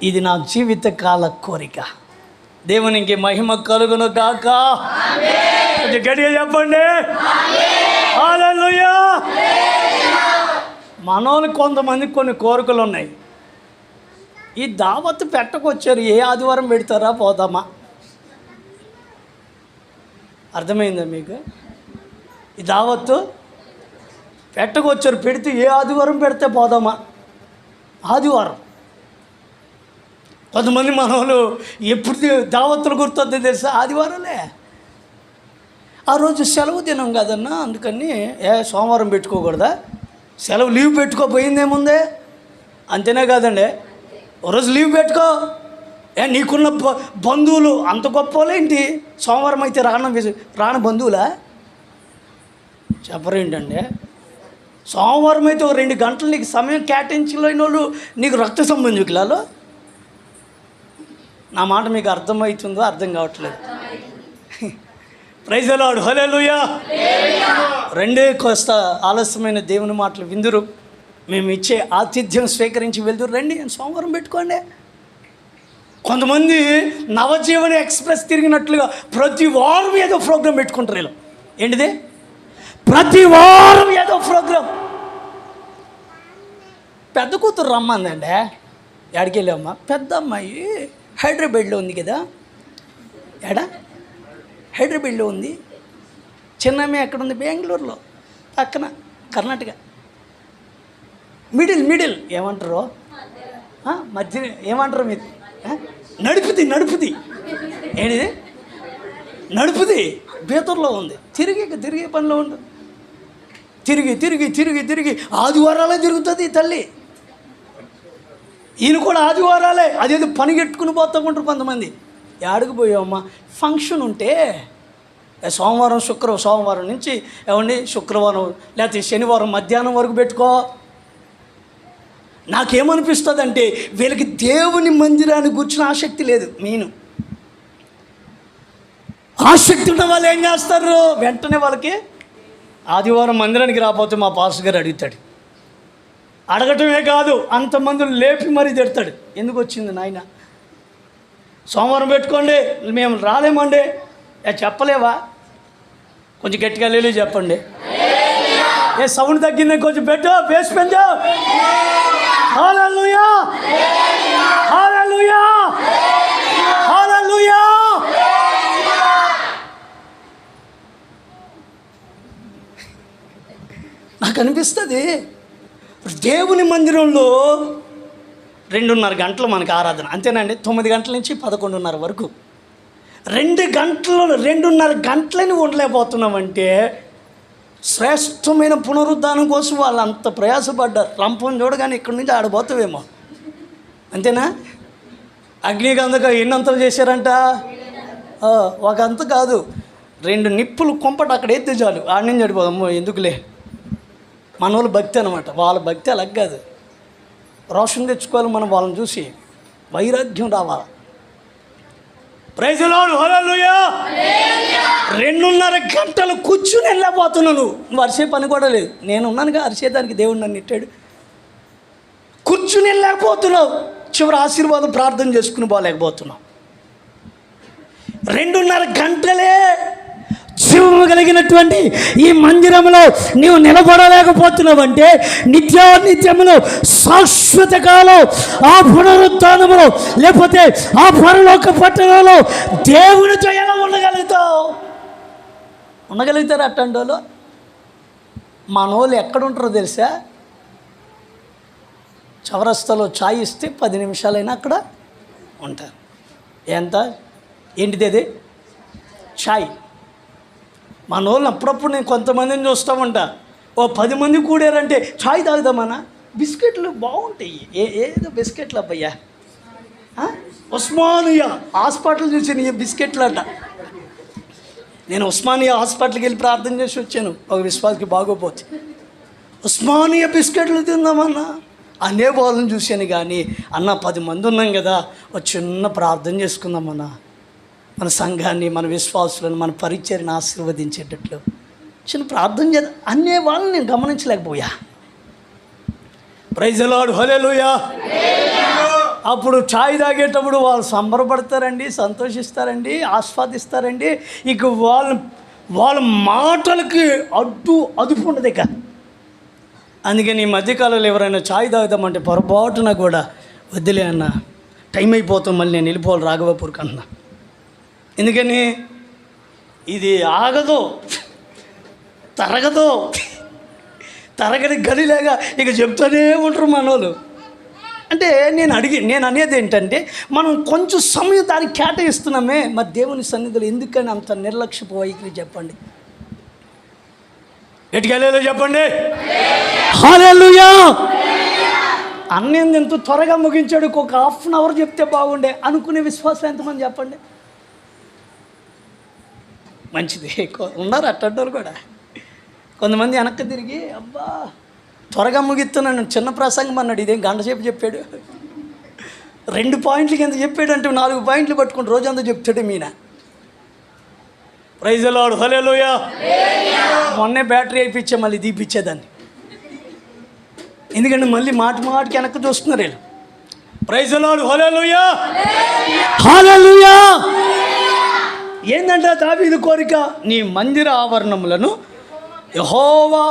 [SPEAKER 1] ఇది నా జీవిత కాల కోరిక. దేవునికి మహిమ కలుగును గాక. గట్టిగా చెప్పండి హల్లెలూయా. మనోళ్ళు కొంతమందికి కొన్ని కోరికలు ఉన్నాయి. ఈ దావత్తు పెట్టకొచ్చారు, ఏ ఆదివారం పెడతారా, పోదామా? అర్థమైందా మీకు? ఈ దావత్తు పెట్టకొచ్చారు, పెడితే ఏ ఆదివారం పెడితే పోదామా? ఆదివారం. కొంతమంది మనోళ్ళు ఎప్పుడు దావత్తులు గుర్తుంది తెలుసా? ఆదివారాలే. ఆ రోజు సెలవు దినం కదన్నా, అందుకని సోమవారం పెట్టుకోకూడదా? సెలవు లీవ్ పెట్టుకోపోయిందేముందే? అంతేనే కాదండి, రోజు లీవ్ పెట్టుకో. నీకున్న బంధువులు అంత గొప్పలేంటి? సోమవారం అయితే రాని బంధువులా? చెప్పరేంటండి? సోమవారం అయితే ఒక 2 గంటలు నీకు సమయం కేటాయించలేని వాళ్ళు నీకు రక్త సంబంధికులలో. నా మాట మీకు అర్థమవుతుందో అర్థం కావట్లేదు. Praise the Lord. హల్లెలూయా. రెండే కోస్త ఆలస్యమైన దేవుని మాటలు విందురు, మేము ఇచ్చే ఆతిథ్యం స్వీకరించి వెళ్దురు, రండి, సోమవారం పెట్టుకోండి. కొంతమంది నవజీవన ఎక్స్ప్రెస్ తిరిగినట్లుగా ప్రతి వారం ఏదో ప్రోగ్రాం పెట్టుకుంటారు. వీళ్ళు ఏంటిది? ప్రతి వారం ఏదో ప్రోగ్రాం. పెద్ద కూతురు రమ్మందండి. ఎక్కడికి వెళ్ళామ్మా? పెద్ద అమ్మాయి హైదరాబాద్లో ఉంది కదా. హైదరాబాద్లో ఉంది. చిన్నమ్మాయి ఎక్కడ ఉంది? బెంగళూరులో, పక్కన కర్ణాటక. మిడిల్ ఏమంటారు? మధ్య ఏమంటారు మీరు? నడుపుది ఏంటిది? నడుపుది బేతూరులో ఉంది. తిరిగే పనిలో ఉండు. తిరిగి ఆదివారాలే తిరుగుతుంది తల్లి. ఈయన కూడా ఆదివారాలే. అదేదో పనిగెట్టుకుని పోతూ ఉంటారు కొంతమంది. ఏడకు పోయావమ్మా? ఫంక్షన్ ఉంటే సోమవారం నుంచి ఏమండి శుక్రవారం లేకపోతే శనివారం మధ్యాహ్నం వరకు పెట్టుకో. నాకేమనిపిస్తుంది అంటే, వీళ్ళకి దేవుని మందిరాన్ని కూర్చుని ఆసక్తి లేదు. ఆసక్తి ఉన్న వాళ్ళు ఏం చేస్తారు? వెంటనే వాళ్ళకి ఆదివారం మందిరానికి రాకపోతే మా పాస్టర్ గారు అడుగుతాడు. అడగటమే కాదు, అంతమందిని లేపి మరీ తిడతాడు. ఎందుకు వచ్చింది నాయన? సోమవారం పెట్టుకోండి, మేము రాలేమండి. చెప్పలేవా? కొంచెం గట్టిగా లేదు చెప్పండి. సౌండ్ తగ్గింది, కొంచెం పెట్టు, బేస్ పెంచు. హల్లెలూయా, హల్లెలూయా, హల్లెలూయా. నాకు అనిపిస్తుంది, దేవుని మందిరంలో 2:30 గంటలు మనకు ఆరాధన, అంతేనండి. 9 గంటల నుంచి 11:30 వరకు 2:30 గంటలని ఉండలేకపోతున్నామంటే శ్రేష్టమైన పునరుద్ధానం కోసం వాళ్ళు అంత ప్రయాసపడ్డారు. రంపం చూడగానే ఇక్కడి నుంచి ఆడబోతావేమో, అంతేనా? అగ్నిగంధక ఎన్నంతలు చేశారంట? ఒక అంత కాదు, 2 నిప్పులు కొంపట అక్కడ ఎత్తే చాలు, ఆడ నుంచి అడిపోదాము. ఎందుకులే, మన వాళ్ళు భక్తి అనమాట. వాళ్ళ భక్తి అలాగ కాదు. రోషం తెచ్చుకోవాలి మనం, వాళ్ళని చూసి వైరాగ్యం రావాలి. Praise the Lord. హల్లెలూయా. 2:30 గంటలు కూర్చుని వెళ్ళిపోతున్నాను. నువ్వు అరిసే పని కూడా లేదు. నేను ఉన్నానుగా అరిసేదానికి, దేవుడు నన్ను ఇట్టాడు. కూర్చుని వెళ్ళలేకపోతున్నావు. చివరి ఆశీర్వాదం ప్రార్థన చేసుకుని పోలేకపోతున్నాం. 2.5 గంటలే జీవము కలిగినటువంటి ఈ మందిరంలో నీవు నిలబడలేకపోతున్నావంటే నిత్యానిత్యములో శాశ్వత కాలం ఆ పునరుత్థానములో లేకపోతే ఆ పరలోక పట్టణంలో దేవునితో ఎలా ఉండగలుగుతారు అట్టండి వాళ్ళు. మనోళ్ళు ఎక్కడుంటారో తెలుసా? చౌరస్తాలో ఛాయ్ ఇస్తే 10 నిమిషాలైనా అక్కడ ఉంటారు. ఎంత ఏంటిది అది? ఛాయ్. మన వాళ్ళు అప్పుడప్పుడు నేను కొంతమందిని చూస్తామంటా, ఓ 10 మంది కూడారంటే ఛాయ్ తాగుదామన్నా. బిస్కెట్లు బాగుంటాయి. ఏదో బిస్కెట్లు అబ్బయ్యా, ఉస్మానియా హాస్పిటల్ చూసి నీ బిస్కెట్లు అంట. నేను ఉస్మానియా హాస్పిటల్కి వెళ్ళి ప్రార్థన చేసి వచ్చాను. ఒక విశ్వాసకి బాగోపోతే ఉస్మానియా బిస్కెట్లు తిందామన్నా అనే వాళ్ళని చూశాను. కానీ అన్న 10 మంది ఉన్నాం కదా, ఒక చిన్న ప్రార్థన చేసుకుందామన్నా, మన సంఘాన్ని, మన విశ్వాసులను, మన పరిచర్ని ఆశీర్వదించేటట్లు చిన్న ప్రార్థన చేద్దాం అనే వాళ్ళని నేను గమనించలేకపోయా. ప్రైజ్ ది లార్డ్, హల్లెలూయా. అప్పుడు ఛాయ్ తాగేటప్పుడు వాళ్ళు సంబరపడతారండి, సంతోషిస్తారండి, ఆస్వాదిస్తారండి. ఇక వాళ్ళ మాటలకి అదుపు ఉండదు ఇక. అందుకని ఈ మధ్యకాలంలో ఎవరైనా ఛాయ్ తాగుదామంటే పొరపాటున కూడా వద్దులే అన్న, టైం అయిపోతాం, మళ్ళీ నేను వెళ్ళిపోవాలి రాఘవపూర్కి అన్నా. ఎందుకని ఇది ఆగదు, తరగని గడిలేగా ఇక చెప్తూనే ఉంటారు మనోళ్ళు. అంటే నేను అనేది ఏంటంటే, మనం కొంచెం సమయం దానికి కేటాయిస్తున్నామే, మరి దేవుని సన్నిధిలో ఎందుకని అంత నిర్లక్ష్యపు వైఖరి చెప్పండి? ఎటుకెళ్ళేలో చెప్పండి. హల్లెలూయా. అన్నం ఎంతో త్వరగా ముగించాడు, ఒక ½ అన్ అవర్ చెప్తే బాగుండే అనుకునే విశ్వాసం ఎంతమంది చెప్పండి? మంచిది. ఉన్నారు అట్టడ్డోళ్ళు కూడా. కొంతమంది వెనక్కి తిరిగి అబ్బా త్వరగా ముగిస్తున్నాను, చిన్న ప్రసంగం అన్నాడు, ఇదేం గంట సేపు చెప్పాడు. 2 పాయింట్లకి ఎంత చెప్పాడు అంటే 4 పాయింట్లు పట్టుకుని రోజంతా చెప్తాడు మీన. ప్రైజ్ ది లార్డ్, హల్లెలూయా. మొన్నే బ్యాటరీ అయిపించే మళ్ళీ దీపిచ్చేదాన్ని, ఎందుకంటే మళ్ళీ మాటికి వెనక్కి చూస్తున్నారు వీళ్ళు. ప్రైజ్ ది లార్డ్, హల్లెలూయా, హల్లెలూయా. ఏంటంటే దావీదు కోరిక, నీ మందిర ఆవరణములను యెహోవా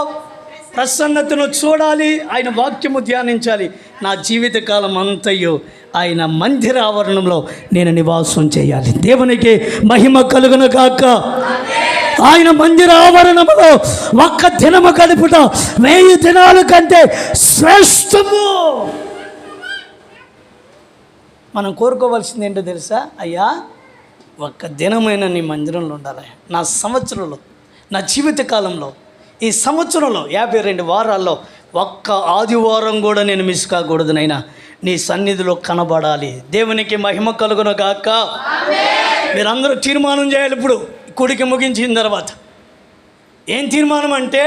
[SPEAKER 1] ప్రసన్నతను చూడాలి, ఆయన వాక్యము ధ్యానించాలి, నా జీవితకాలం అంతయు ఆయన మందిర ఆవరణంలో నేను నివాసం చేయాలి. దేవునికి మహిమ కలుగును గాక. ఆయన మందిర ఆవరణంలో ఒక్క దినము గడుపుట 1000 దినాల కంటే శ్రేష్టము. మనం కోరుకోవాల్సింది ఏంటో తెలుసా? అయ్యా ఒక్క దినమైన నీ మందిరంలో ఉండాలి. నా సంవత్సరంలో, నా జీవితకాలంలో, ఈ సంవత్సరంలో 52 వారాల్లో ఒక్క ఆదివారం కూడా నేను మిస్ కాకూడదు నైనా, నీ సన్నిధిలో కనబడాలి. దేవునికి మహిమ కలుగును గాక. మీరందరూ తీర్మానం చేయాలి. ఇప్పుడు కుడికి ముగించిన తర్వాత ఏం తీర్మానం అంటే,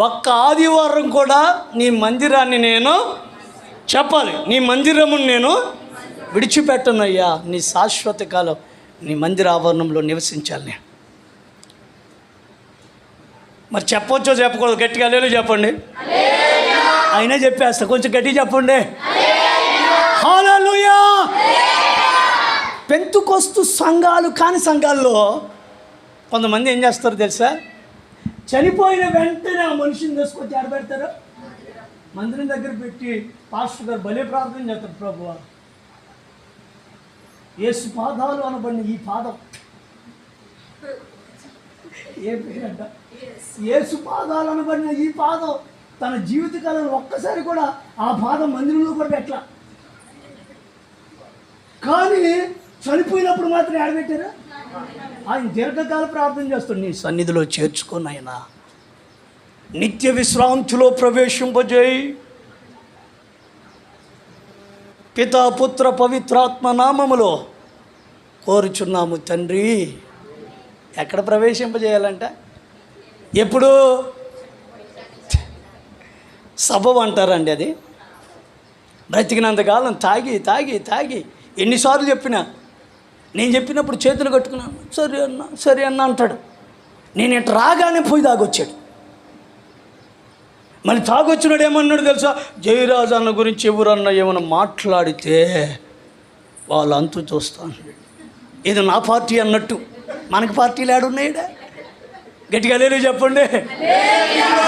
[SPEAKER 1] ఒక్క ఆదివారం కూడా నీ మందిరాన్ని నేను చెప్పాలి, నీ మందిరమును నేను విడిచిపెట్టనయ్యా, నీ శాశ్వత కాలం నీ మందిర ఆవరణంలో నివసించాలి నేను. మరి చెప్పొచ్చో చెప్పకూడదు? గట్టిగా హల్లెలూయా చెప్పండి. అయినా చెప్పేస్తా, కొంచెం గట్టిగా చెప్పండి. హల్లెలూయా. పెంతుకొస్తు సంఘాలు కాని సంఘాల్లో కొంతమంది ఏం చేస్తారు తెలుసా? చనిపోయిన వెంటనే ఆ మనిషిని తీసుకొచ్చి ఆడబెడతారు, మందిరం దగ్గర పెట్టి పాస్టర్ గారు భలే ప్రార్థన చేస్తారు, ప్రభువా యేసు పాదాలు అనబడిన ఈ పాదం, ఏ పేరంట, యేసు పాదాలు అనబడిన ఈ పాదం తన జీవితకాలంలో ఒక్కసారి కూడా ఆ పాదం మందిరంలో కూడా పెట్టలా. కానీ చనిపోయినప్పుడు మాత్రం ఆడబెట్టారా? ఆయన దీర్ఘకాల ప్రార్థన చేస్తాడు, నీ సన్నిధిలో చేర్చుకొని ఆయన నిత్య విశ్రాంతిలో ప్రవేశింపజేయి. పితా పుత్ర పవిత్రాత్మ నామములో కోరుచున్నాము తండ్రి. ఎక్కడ ప్రవేశింపజేయాలంట? ఎప్పుడు? సభ అంటారండి అది. బ్రతికినంతకాలం తాగి తాగి తాగి ఎన్నిసార్లు చెప్పినా, నేను చెప్పినప్పుడు చేతులు కట్టుకున్నాను, సరే అన్న సరే అన్న అంటాడు. నేను ఇటు రాగానే పోయి తాగొచ్చాడు. మళ్ళీ తాగొచ్చినాడు ఏమన్నాడు తెలుసా, జయరాజు అన్న గురించి ఎవరన్నా ఏమన్నా మాట్లాడితే వాళ్ళు అంతు చూస్తాను, ఇది నా పార్టీ అన్నట్టు. మనకి పార్టీలు ఏడున్నాయిడా? గట్టిగా లేరు చెప్పండి.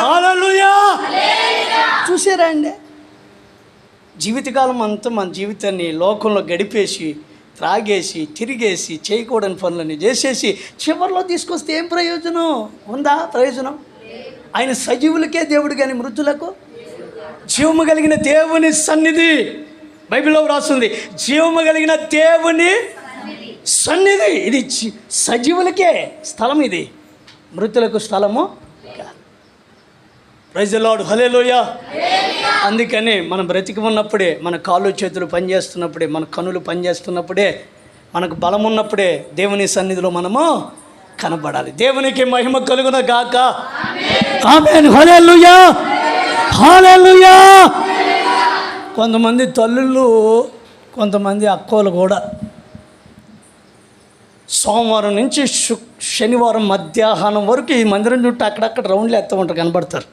[SPEAKER 1] హల్లెలూయా. చూసారా అండి, జీవితకాలం అంతా మన జీవితాన్ని లోకంలో గడిపేసి త్రాగేసి తిరిగేసి చేయకూడని పనులన్నీ చేసేసి చివరిలో తీసుకొస్తే ఏం ప్రయోజనం ఉందా? ప్రయోజనం? ఆయన సజీవులకే దేవుడు కానీ మృతులకు జీవము కలిగిన దేవుని సన్నిధి. బైబిల్లో రాస్తుంది, జీవము కలిగిన దేవుని సన్నిధి. ఇది సజీవులకే స్థలం, ఇది మృతులకు స్థలము కాదు. Praise the Lord. హల్లెలూయా. అందుకని మనం బ్రతికి ఉన్నప్పుడే, మన కాళ్ళు చేతులు పనిచేస్తున్నప్పుడే, మన కనులు పనిచేస్తున్నప్పుడే, మనకు బలం ఉన్నప్పుడే దేవుని సన్నిధిలో మనము కనబడాలి. దేవునికి మహిమ కలుగున గాక. ఆమేన్. హల్లెలూయా. హల్లెలూయా. కొంతమంది తల్లులు, కొంతమంది అక్కోలు కూడా సోమవారం నుంచి శనివారం మధ్యాహ్నం వరకు ఈ మందిరం చుట్టూ అక్కడక్కడ రౌండ్లు వేస్తూ ఉంటారు, కనబడతారు.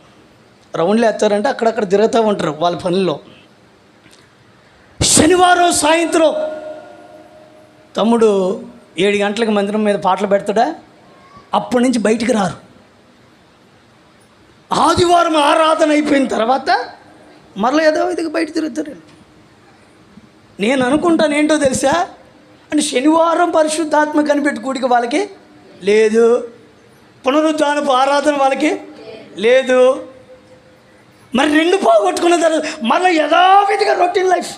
[SPEAKER 1] రౌండ్లు వేస్తారంటే అక్కడక్కడ తిరుగుతూ ఉంటారు వాళ్ళ పనుల్లో. శనివారం సాయంత్రం తమ్ముడు 7 గంటలకు మందిరం మీద పాటలు పెడతాడా, అప్పటి నుంచి బయటికి రారు. ఆదివారం ఆరాధన అయిపోయిన తర్వాత మరలా ఏదో ఇదిగా బయట తిరుగుతారు. నేను అనుకుంటాను ఏంటో తెలుసా, అంటే శనివారం పరిశుద్ధాత్మ కనిపెట్టి కూడిక వాళ్ళకి లేదు, పునరుద్ధానపు ఆరాధన వాళ్ళకి లేదు. మరి 2 పోగొట్టుకున్న తర్వాత మళ్ళీ యథావిధిగా రొటీన్ లైఫ్.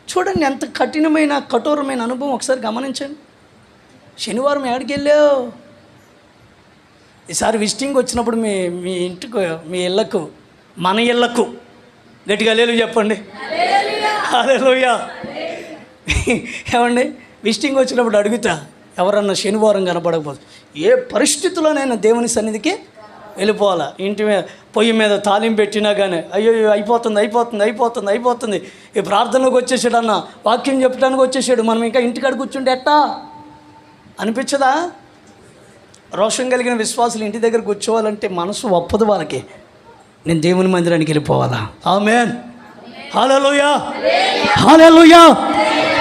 [SPEAKER 1] చూడండి ఎంత కఠినమైన కఠోరమైన అనుభవం, ఒకసారి గమనించండి. శనివారం ఎక్కడికి వెళ్ళావు? ఈసారి విజిటింగ్ వచ్చినప్పుడు మీ ఇంటికి, మీ ఇళ్ళకు, మన ఇళ్ళకు గట్టిగా లేలు చెప్పండి. హల్లెలూయా. ఏమండి, విజిటింగ్ వచ్చినప్పుడు అడుగుతా, ఎవరన్నా శనివారం కనపడకపోతే ఏ పరిస్థితుల్లోనైనా దేవుని సన్నిధికి వెళ్ళిపోవాలా. ఇంటి మీద పొయ్యి మీద తాలింపు పెట్టినా కానీ అయ్యో అయిపోతుంది, ఈ ప్రార్థనలోకి వచ్చేసాడు, అన్న వాక్యం చెప్పడానికి వచ్చేసాడు, మనం ఇంకా ఇంటికాడ కూర్చుంటే ఎట్టా అనిపించదా? రోషం కలిగిన విశ్వాసులు ఇంటి దగ్గర కూర్చోవాలంటే మనసు ఒప్పదు వాళ్ళకి. నేను దేవుని మందిరానికి వెళ్ళిపోవాలా. ఆమేన్. హల్లెలూయా. హల్లెలూయా.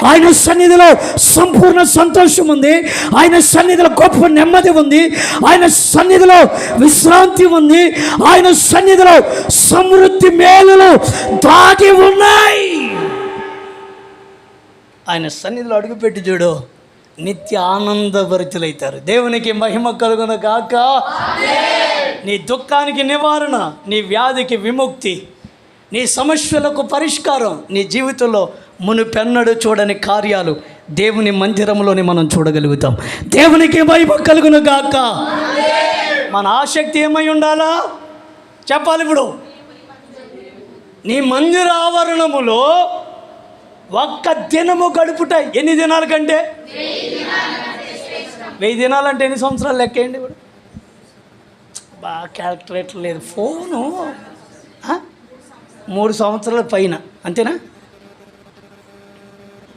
[SPEAKER 1] ఆయన సన్నిధిలో సంపూర్ణ సంతోషం ఉంది, ఆయన సన్నిధిలో గొప్ప నెమ్మది ఉంది, ఆయన సన్నిధిలో విశ్రాంతి ఉంది, ఆయన సన్నిధిలో సమృద్ధి మేలులు దాగి ఉన్నాయి. ఆయన సన్నిధిలో అడుగుపెట్టి చూడు, నిత్య ఆనందభరితులైతారు. దేవునికి మహిమ కలుగును గాక. నీ దుఃఖానికి నివారణ, నీ వ్యాధికి విముక్తి, నీ సమస్యలకు పరిష్కారం, నీ జీవితంలో మునుపెన్నడూ చూడని కార్యాలు దేవుని మందిరంలోనే మనం చూడగలుగుతాం. దేవునికి మహిమ కలుగును గాక. మన ఆసక్తి ఏమై ఉండాలా చెప్పాలి. ఇప్పుడు నీ మందిర ఆవరణములో ఒక్క దినము గడుపుట ఎన్ని దినాల కంటే? 1000 దినాలంటే ఎన్ని సంవత్సరాలు లెక్కేయండి. ఇప్పుడు బాగా క్యాల్కులేటర్ లేదు, ఫోను 3 సంవత్సరాల పైన అంతేనా?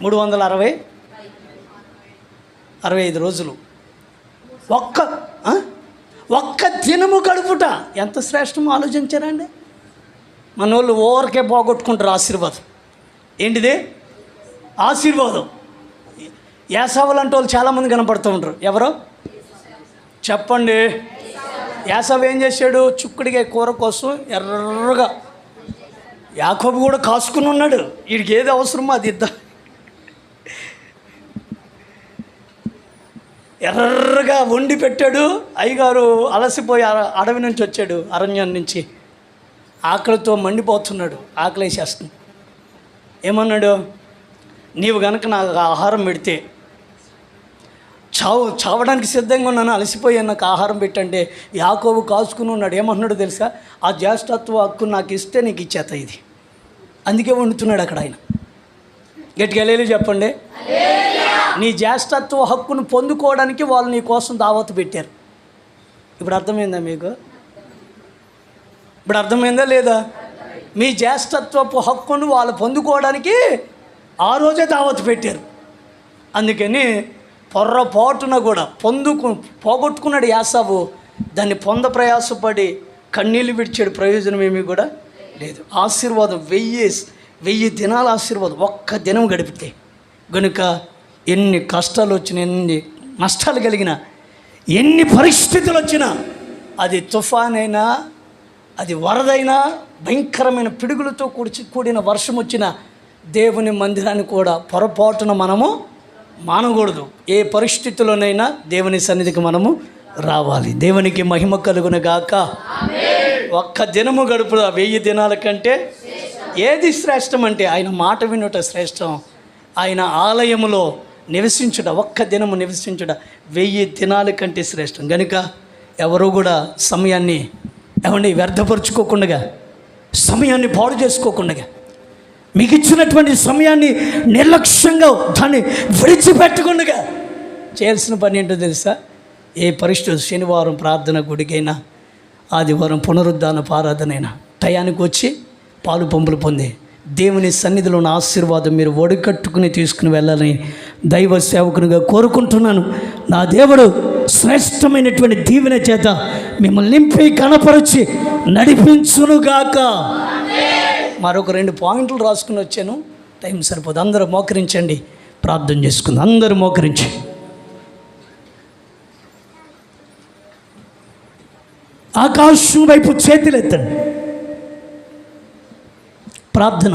[SPEAKER 1] 365 రోజులు ఒక్క దినము గడుపుట ఎంత శ్రేష్టమో ఆలోచించారండి. మన వాళ్ళు ఓవర్కే పోగొట్టుకుంటారు ఆశీర్వాదం. ఏంటిది? ఆశీర్వాదం. యాసవులు అంటే వాళ్ళు చాలామంది కనపడుతూ ఉంటారు. ఎవరో చెప్పండి. యాసవ్ ఏం చేశాడు? చుక్కుడిగా కూర కోసం ఎర్రగా యాకోబు కూడా కాసుకుని ఉన్నాడు. వీడికి ఏది అవసరమో అది ఇద్దాం. ఎర్రగా వండి పెట్టాడు. అయ్యగారు అలసిపోయి అడవి నుంచి వచ్చాడు, అరణ్యం నుంచి, ఆకలితో మండిపోతున్నాడు, ఆకలి వేసేస్తుంది. ఏమన్నాడు? నీవు గనక నాకు ఆహారం పెడితే చావడానికి సిద్ధంగా ఉన్నాను, అలసిపోయాను, నాకు ఆహారం పెట్టంటే యాకోబు కాసుకుని ఉన్నాడు. ఏమన్నాడు తెలుసా? ఆ జ్యేష్ఠత్వ హక్కు నాకు ఇస్తే నీకు ఇచ్చేత ఇది. అందుకే వండుతున్నాడు అక్కడ ఆయన. గట్టిగా హల్లెలూయా చెప్పండి. నీ జ్యేష్ఠత్వ హక్కును పొందుకోవడానికి వాళ్ళు నీ కోసం దావత్ పెట్టారు. ఇప్పుడు అర్థమైందా మీకు? ఇప్పుడు అర్థమైందా లేదా? మీ జ్యేష్ఠత్వపు హక్కును వాళ్ళు పొందుకోవడానికి ఆ రోజే దావత్ పెట్టారు. అందుకని పొర్రపాటున కూడా పోగొట్టుకున్నాడు యాసావు. దాన్ని ప్రయాసపడి కన్నీళ్ళు విడిచాడు, ప్రయోజనం ఏమీ కూడా లేదు. ఆశీర్వాదం 1000 దినాల ఆశీర్వాదం ఒక్క దినం గడిపితే. గనుక ఎన్ని కష్టాలు వచ్చినా, ఎన్ని నష్టాలు కలిగినా, ఎన్ని పరిస్థితులు వచ్చినా, అది తుఫాన్ అయినా, అది వరదైనా, భయంకరమైన పిడుగులతో కూడిన వర్షం వచ్చినా దేవుని మందిరాన్ని కూడా పొరపాటున మనము మానకూడదు. ఏ పరిస్థితుల్లోనైనా దేవుని సన్నిధికి మనము రావాలి. దేవునికి మహిమ కలుగును గాక. ఒక్క దినము గడుపు 1000 దినాల కంటే ఏది శ్రేష్టం అంటే ఆయన మాట వినుట శ్రేష్టం. ఆయన ఆలయములో నివసించుట, ఒక్క దినము నివసించుట 1000 దినాల కంటే శ్రేష్టం. కనుక ఎవరు కూడా సమయాన్ని వ్యర్థపరుచుకోకుండా, సమయాన్ని పాడు చేసుకోకుండా, మీకు ఇచ్చినటువంటి సమయాన్ని నిర్లక్ష్యంగా దాన్ని విడిచిపెట్టకుండా చేయాల్సిన పని ఏంటో తెలుసా? ఏ పరిస్థితి, శనివారం ప్రార్థన గుడికైనా, ఆదివారం పునరుద్ధాన ఆరాధనైనా టయానికి వచ్చి పాలు పంపులు పొంది దేవుని సన్నిధిలో ఉన్న ఆశీర్వాదం మీరు ఒడికట్టుకుని తీసుకుని వెళ్ళాలని దైవ సేవకునిగా కోరుకుంటున్నాను. నా దేవుడు శ్రేష్టమైనటువంటి దీవెన చేత మిమ్మల్ని నింపి కనపరిచి నడిపించునుగాక. మరొక 2 పాయింట్లు రాసుకుని వచ్చాను, టైం సరిపోదు. అందరూ మోకరించండి, ప్రార్థన చేసుకుందాం. అందరూ మోకరించి ఆకాశం వైపు చేతులెత్తండి. ప్రార్థన